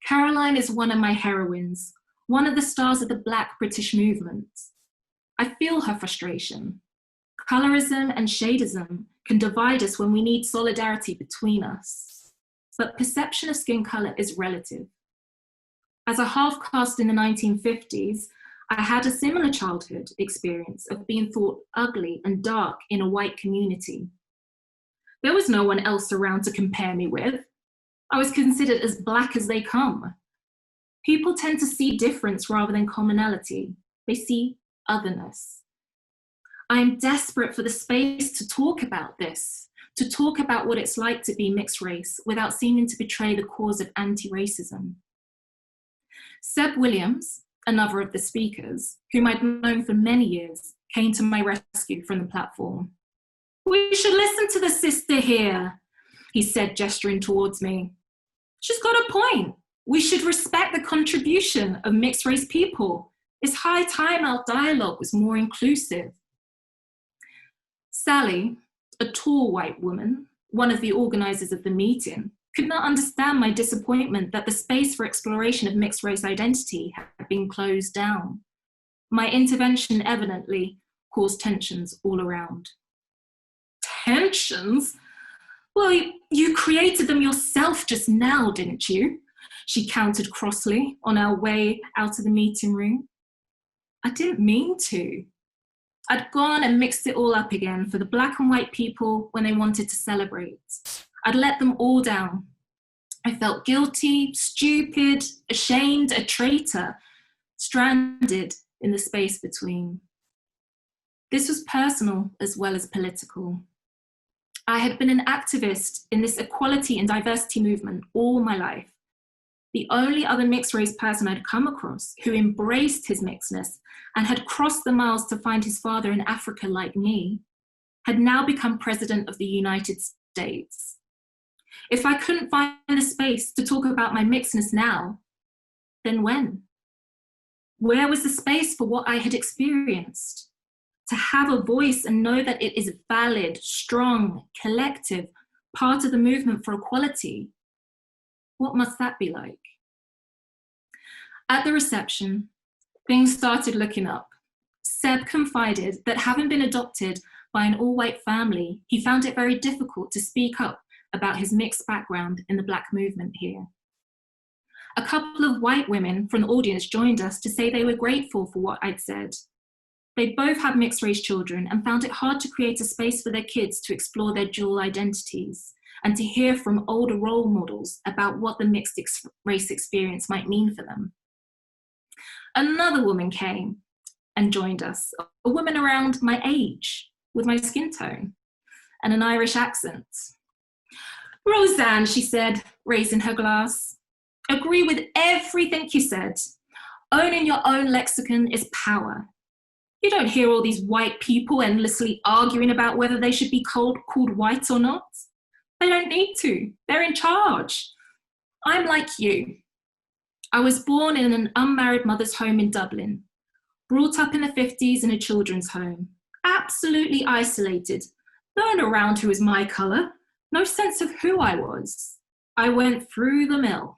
Caroline is one of my heroines, one of the stars of the Black British movement. I feel her frustration. Colorism and shadism can divide us when we need solidarity between us. But perception of skin colour is relative. As a half-caste in the 1950s, I had a similar childhood experience of being thought ugly and dark in a white community. There was no one else around to compare me with. I was considered as black as they come. People tend to see difference rather than commonality. They see otherness. I am desperate for the space to talk about this, to talk about what it's like to be mixed race without seeming to betray the cause of anti-racism. Seb Williams, another of the speakers, whom I'd known for many years, came to my rescue from the platform. "We should listen to the sister here," he said, gesturing towards me. "She's got a point. We should respect the contribution of mixed race people. It's high time our dialogue was more inclusive." Sally, a tall white woman, one of the organisers of the meeting, could not understand my disappointment that the space for exploration of mixed race identity had been closed down. My intervention evidently caused tensions all around. Tensions? Well, you created them yourself just now, didn't you? She countered crossly on our way out of the meeting room. I didn't mean to. I'd gone and mixed it all up again for the black and white people when they wanted to celebrate. I'd let them all down. I felt guilty, stupid, ashamed, a traitor, stranded in the space between. This was personal as well as political. I had been an activist in this equality and diversity movement all my life. The only other mixed race person I'd come across who embraced his mixedness and had crossed the miles to find his father in Africa like me had now become president of the United States. If I couldn't find the space to talk about my mixedness now, then when? Where was the space for what I had experienced? To have a voice and know that it is valid, strong, collective, part of the movement for equality. What must that be like? At the reception, things started looking up. Seb confided that having been adopted by an all-white family, he found it very difficult to speak up about his mixed background in the Black movement here. A couple of white women from the audience joined us to say they were grateful for what I'd said. They both had mixed race children and found it hard to create a space for their kids to explore their dual identities and to hear from older role models about what the mixed race experience might mean for them. Another woman came and joined us, a woman around my age with my skin tone and an Irish accent. "Roseanne," she said, raising her glass, "agree with everything you said. Owning your own lexicon is power. You don't hear all these white people endlessly arguing about whether they should be called white or not. They don't need to. They're in charge. I'm like you. I was born in an unmarried mother's home in Dublin, brought up in the 50s in a children's home, absolutely isolated, no one around who was my colour, no sense of who I was. I went through the mill.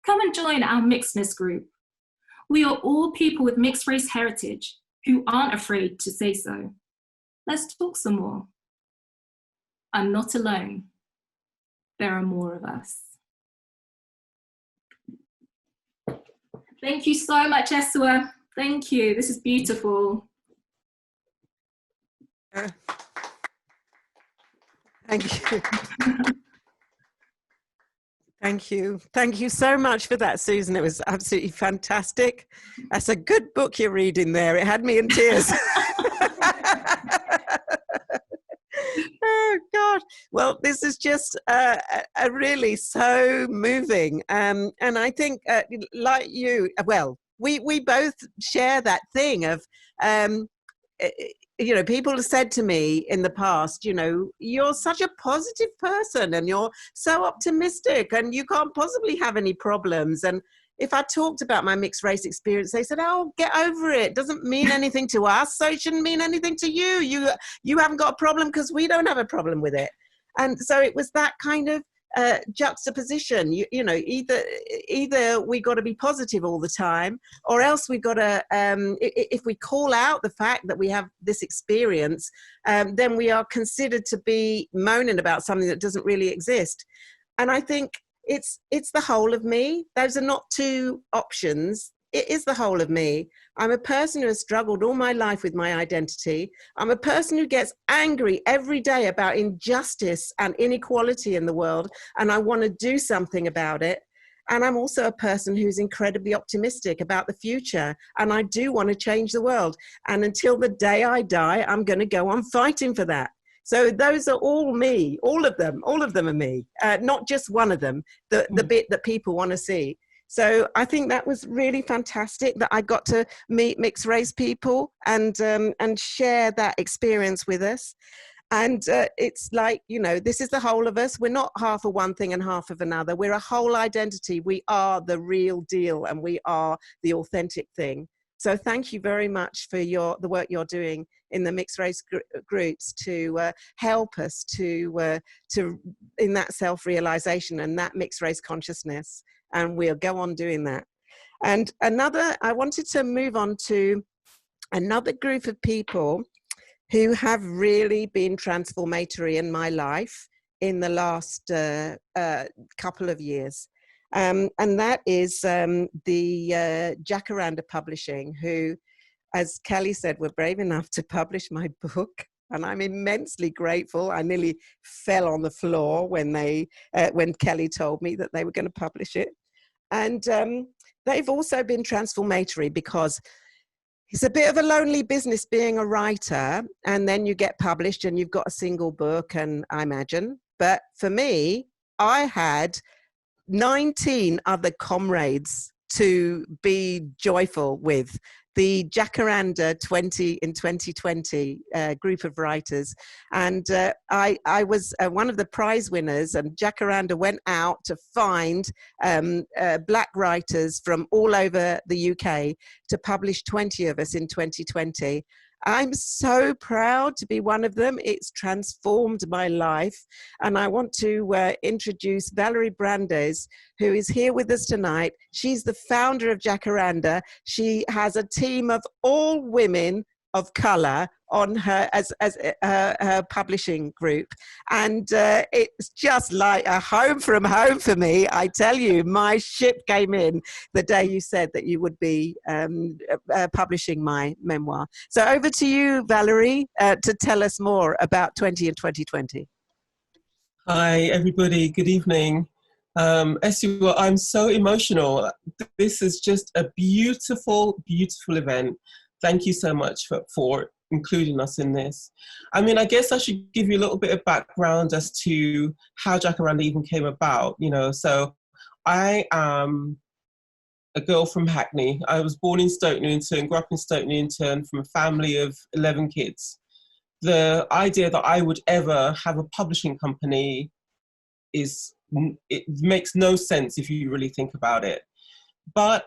Come and join our mixedness group. We are all people with mixed race heritage who aren't afraid to say so. Let's talk some more. I'm not alone. There are more of us." Thank you so much, Esua. Thank you. This is beautiful. Thank you. Thank you. Thank you so much for that, Susan. It was absolutely fantastic. That's a good book you're reading there. It had me in tears. Oh, God. Well, this is just really so moving. And I think, like you, well, we both share that thing of you know, people have said to me in the past, you know, you're such a positive person and you're so optimistic and you can't possibly have any problems. And if I talked about my mixed race experience, they said, oh, get over it. It doesn't mean anything to us, so it shouldn't mean anything to you. You haven't got a problem because we don't have a problem with it. And so it was that kind of juxtaposition. You know, either we got to be positive all the time, or else we got to, if we call out the fact that we have this experience, then we are considered to be moaning about something that doesn't really exist. And I think it's the whole of me. Those are not two options. It is the whole of me. I'm a person who has struggled all my life with my identity. I'm a person who gets angry every day about injustice and inequality in the world, and I want to do something about it. And I'm also a person who's incredibly optimistic about the future, and I do want to change the world. And until the day I die, I'm going to go on fighting for that. So those are all me, all of them are me, not just one of them, the bit that people want to see. So I think that was really fantastic that I got to meet mixed race people and share that experience with us. And it's like, you know, this is the whole of us. We're not half of one thing and half of another. We're a whole identity. We are the real deal and we are the authentic thing. So thank you very much for the work you're doing in the mixed race groups to help us to in that self-realization and that mixed race consciousness. And we'll go on doing that. And I wanted to move on to another group of people who have really been transformatory in my life in the last couple of years. And that is the Jacaranda Publishing, who, as Kelly said, were brave enough to publish my book. And I'm immensely grateful. I nearly fell on the floor when Kelly told me that they were going to publish it. And they've also been transformatory because it's a bit of a lonely business being a writer, and then you get published and you've got a single book, and I imagine. But for me, I had 19 other comrades to be joyful with. The Jacaranda 2020 group of writers. And I was one of the prize winners, and Jacaranda went out to find Black writers from all over the UK to publish 20 of us in 2020. I'm so proud to be one of them. It's transformed my life. And I want to introduce Valerie Brandes, who is here with us tonight. She's the founder of Jacaranda. She has a team of all women of color on her as her publishing group, and it's just like a home from home for me. I tell you, my ship came in the day you said that you would be publishing my memoir. So over to you, Valerie, to tell us more about 20 and 2020. Hi everybody, good evening. Esua, I'm so emotional. This is just a beautiful, beautiful event. Thank you so much for including us in this. I mean, I guess I should give you a little bit of background as to how Jacaranda even came about, you know. So I am a girl from Hackney. I was born in Stoke Newington, grew up in Stoke Newington from a family of 11 kids. The idea that I would ever have a publishing company it makes no sense if you really think about it. But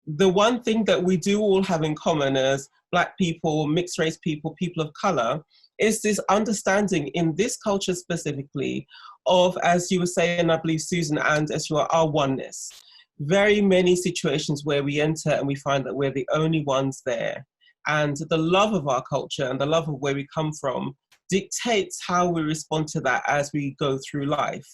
the one thing that we do all have in common as Black people, mixed race people, people of color, is this understanding in this culture specifically of, as you were saying, I believe Susan and Esua, our oneness. Very many situations where we enter and we find that we're the only ones there. And the love of our culture and the love of where we come from dictates how we respond to that as we go through life.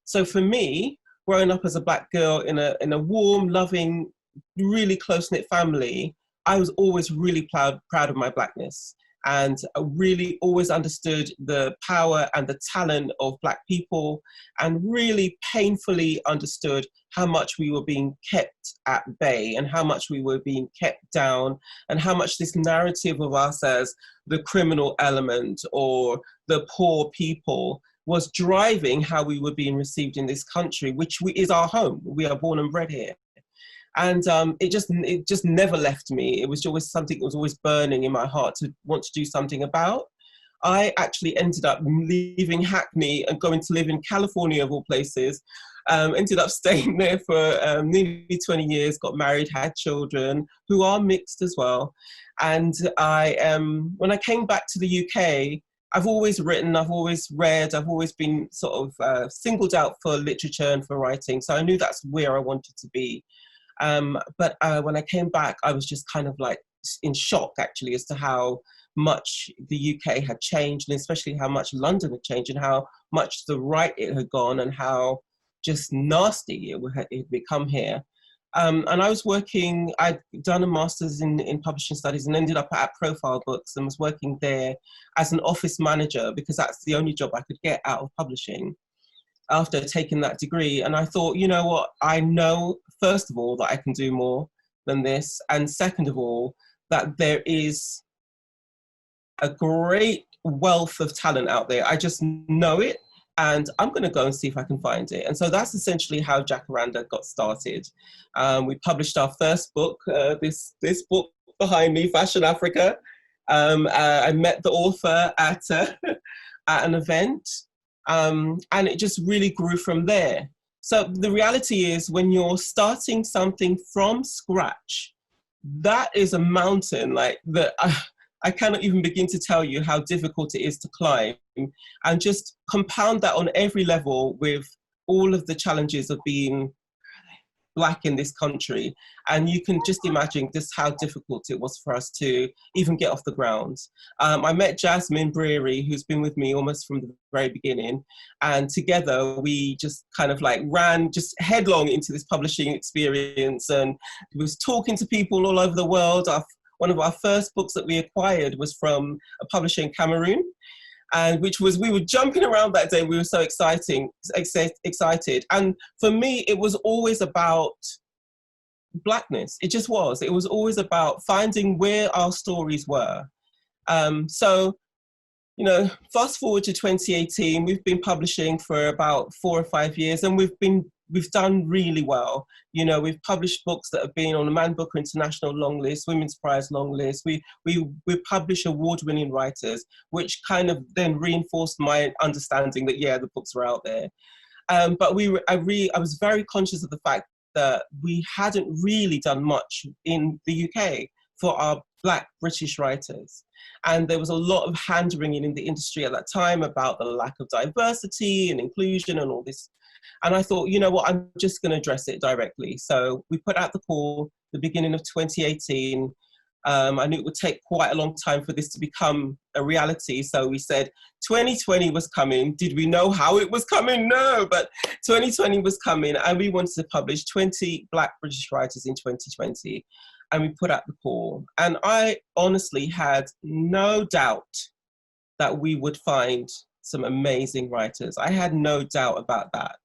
So for me, growing up as a Black girl in a warm, loving, really close-knit family, I was always really proud of my Blackness, and really always understood the power and the talent of Black people, and really painfully understood how much we were being kept at bay and how much we were being kept down, and how much this narrative of us as the criminal element or the poor people was driving how we were being received in this country, which is our home. We are born and bred here. And it just never left me. It was always something that was always burning in my heart to want to do something about. I actually ended up leaving Hackney and going to live in California, of all places. Ended up staying there for nearly 20 years, got married, had children who are mixed as well. And when I came back to the UK, I've always written, I've always read, I've always been sort of singled out for literature and for writing. So I knew that's where I wanted to be. But when I came back, I was just kind of like in shock, actually, as to how much the UK had changed, and especially how much London had changed, and how much to the right it had gone, and how just nasty it had become here. And I was working, I'd done a master's in publishing studies and ended up at Profile Books, and was working there as an office manager, because that's the only job I could get out of publishing after taking that degree. And I thought, you know what, I know, first of all, that I can do more than this. And second of all, that there is a great wealth of talent out there. I just know it, and I'm going to go and see if I can find it. And so that's essentially how Jacaranda got started. We published our first book, this book behind me, Fashion Africa. I met the author at an event, and it just really grew from there. So the reality is, when you're starting something from scratch, that is a mountain like that. I cannot even begin to tell you how difficult it is to climb, and just compound that on every level with all of the challenges of being Black in this country. And you can just imagine just how difficult it was for us to even get off the ground. I met Jasmine Breary, who's been with me almost from the very beginning. And together we just kind of like ran just headlong into this publishing experience, and was talking to people all over the world. One of our first books that we acquired was from a publisher in Cameroon, and we were jumping around that day. We were so excited. And for me, it was always about Blackness. It just was. It was always about finding where our stories were. So, you know, fast forward to 2018, we've been publishing for about 4 or 5 years, and we've done really well. You know, we've published books that have been on the Man Booker International long list, Women's Prize long list. We publish award-winning writers, which kind of then reinforced my understanding that, yeah, the books were out there. But I was very conscious of the fact that we hadn't really done much in the UK for our Black British writers. And there was a lot of hand-wringing in the industry at that time about the lack of diversity and inclusion and all this. And I thought, you know what, I'm just going to address it directly. So we put out the call the beginning of 2018. I knew it would take quite a long time for this to become a reality. So we said 2020 was coming. Did we know how it was coming? No, but 2020 was coming, and we wanted to publish 20 Black British writers in 2020. And we put out the call. And I honestly had no doubt that we would find some amazing writers. I had no doubt about that.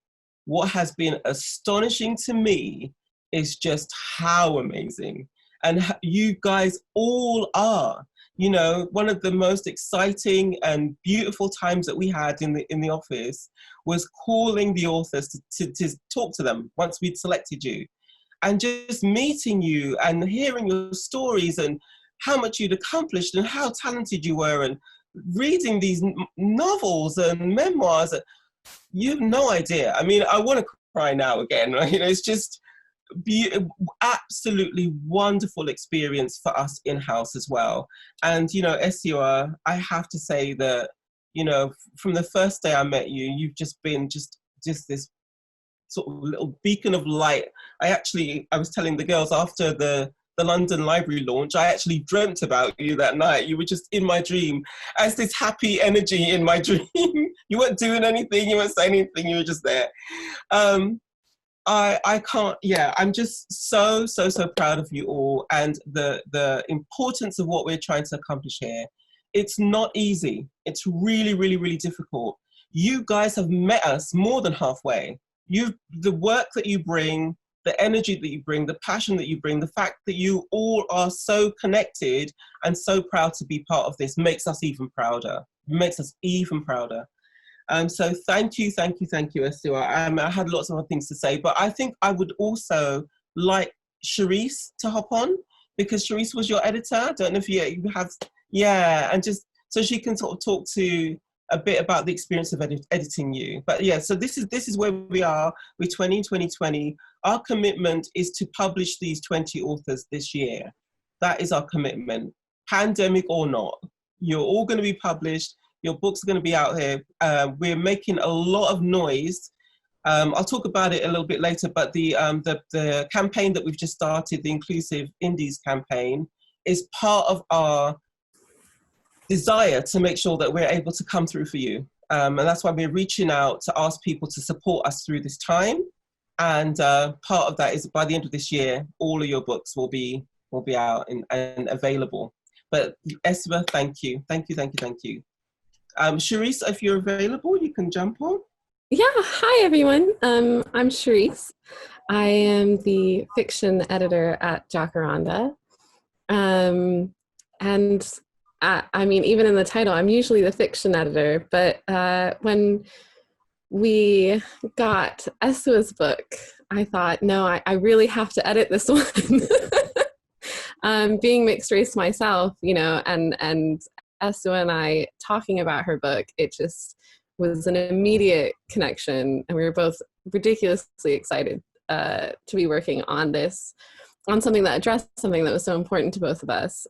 What has been astonishing to me is just how amazing. And you guys all are. You know, one of the most exciting and beautiful times that we had in the office was calling the authors to talk to them once we'd selected you. And just meeting you and hearing your stories and how much you'd accomplished and how talented you were, and reading these novels and memoirs. You have no idea. I mean, I want to cry now again. Right? You know, it's just absolutely wonderful experience for us in-house as well. And, you know, Esua, I have to say that, you know, from the first day I met you, you've just been just this sort of little beacon of light. I was telling the girls after the London Library launch, I actually dreamt about you that night. You were just in my dream as this happy energy in my dream. You weren't doing anything, you weren't saying anything, you were just there. I can't, yeah, I'm just so proud of you all, and the importance of what we're trying to accomplish here. It's not easy. It's really, really, really difficult. You guys have met us more than halfway. The work that you bring, the energy that you bring, the passion that you bring, the fact that you all are so connected and so proud to be part of this makes us even prouder. So thank you, Esua. I had lots of other things to say, but I think I would also like Sharice to hop on, because Sharice was your editor. I don't know if you have, yeah, and just so she can sort of talk to a bit about the experience of editing you. But yeah, so this is where we are with 2020. Our commitment is to publish these 20 authors this year. That is our commitment, pandemic or not. You're all going to be published. Your books are going to be out here. We're making a lot of noise. I'll talk about it a little bit later, but the campaign that we've just started, the Inclusive Indies campaign, is part of our desire to make sure that we're able to come through for you. And that's why we're reaching out to ask people to support us through this time. And part of that is by the end of this year, all of your books will be out and available. But Esua, thank you. Sharice, if you're available, you can jump on. Yeah, hi everyone. I'm Sharice. I am the fiction editor at Jacaranda. And I mean, even in the title, I'm usually the fiction editor, but when we got Esua's book, I thought, no, I really have to edit this one. Being mixed race myself, you know, and Esua and I talking about her book, it just was an immediate connection, and we were both ridiculously excited to be working on something that addressed something that was so important to both of us.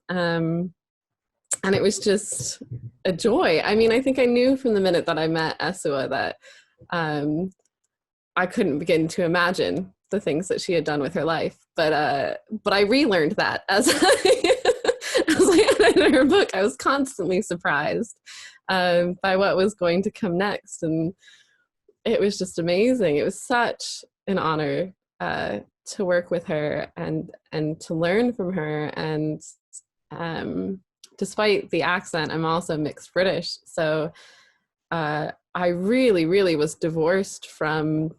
And it was just a joy. I mean, I think I knew from the minute that I met Esua that I couldn't begin to imagine the things that she had done with her life. But I relearned that as I edited her book. I was constantly surprised by what was going to come next. And it was just amazing. It was such an honor to work with her and to learn from her. And despite the accent, I'm also mixed British. So I really, really was divorced from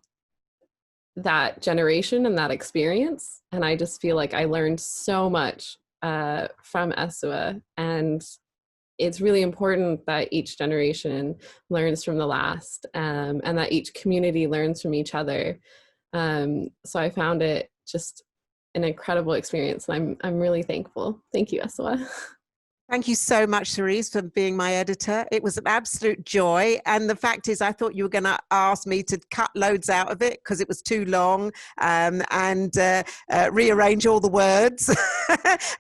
that generation and that experience. And I just feel like I learned so much from Esua. And it's really important that each generation learns from the last, and that each community learns from each other. So I found it just an incredible experience, and I'm really thankful. Thank you, Esua. Thank you so much, Cerise, for being my editor. It was an absolute joy. And the fact is, I thought you were going to ask me to cut loads out of it because it was too long, and rearrange all the words.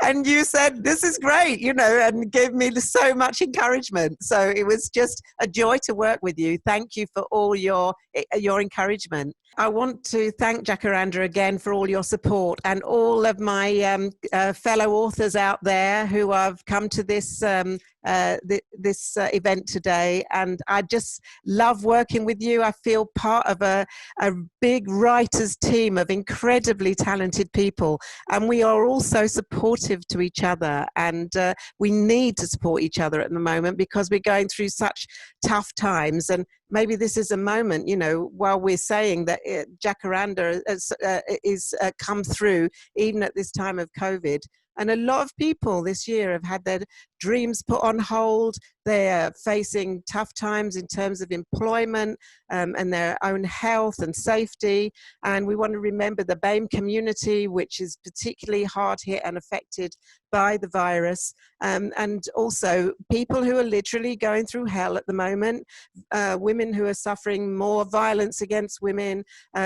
And you said, this is great, you know, and gave me so much encouragement. So it was just a joy to work with you. Thank you for all your encouragement. I want to thank Jacaranda again for all your support, and all of my fellow authors out there who have come to this event today. And I just love working with you. I feel part of a big writers team of incredibly talented people, and we are all so supportive to each other, and we need to support each other at the moment because we're going through such tough times. And maybe this is a moment, you know, while we're saying that Jacaranda is come through even at this time of COVID. And a lot of people this year have had their dreams put on hold. They're facing tough times in terms of employment and their own health and safety. And we want to remember the BAME community, which is particularly hard hit and affected by the virus. And also people who are literally going through hell at the moment, women who are suffering more violence against women,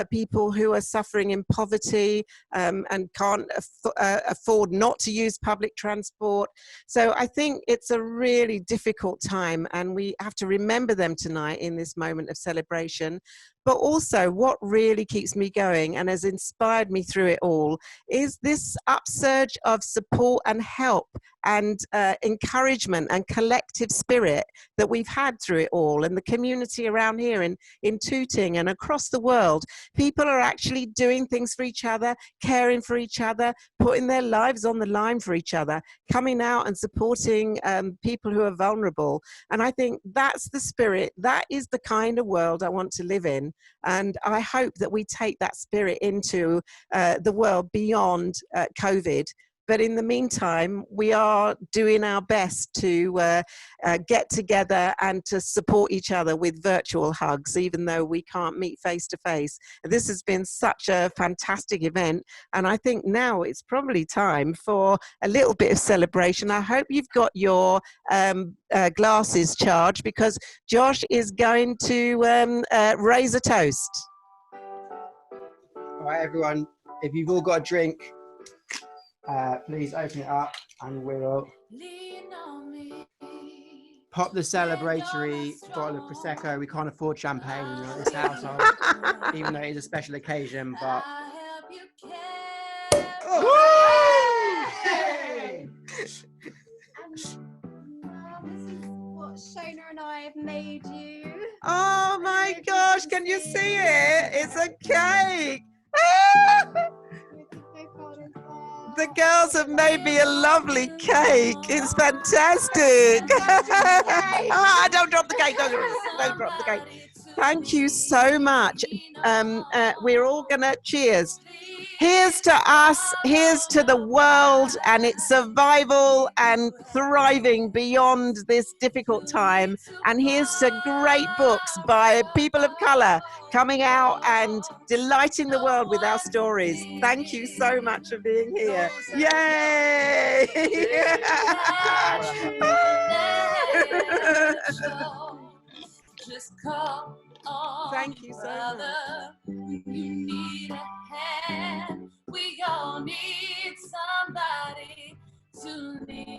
people who are suffering in poverty and can't afford not to use public transport. So I think it's a really difficult time, and we have to remember them tonight in this moment of celebration. But also what really keeps me going and has inspired me through it all is this upsurge of support and help and encouragement and collective spirit that we've had through it all. And the community around here in Tooting and across the world, people are actually doing things for each other, caring for each other, putting their lives on the line for each other, coming out and supporting people who are vulnerable. And I think that's the spirit, that is the kind of world I want to live in. And I hope that we take that spirit into the world beyond COVID. But in the meantime, we are doing our best to get together and to support each other with virtual hugs, even though we can't meet face to face. This has been such a fantastic event. And I think now it's probably time for a little bit of celebration. I hope you've got your glasses charged, because Josh is going to raise a toast. All right, everyone, if you've all got a drink, please open it up and we'll pop the celebratory bottle of Prosecco. We can't afford champagne in this household, even though it is a special occasion, but... Shona and I have made you. Oh my gosh, can you see it? It's a cake. The girls have made me a lovely cake. It's fantastic. Don't drop the cake. Don't drop the cake. Thank you so much. We're all gonna cheers. Here's to us, here's to the world and its survival and thriving beyond this difficult time. And here's to great books by people of colour coming out and delighting the world with our stories. Thank you so much for being here. Yay! Thank you so much. You need a hand. We all need somebody to lean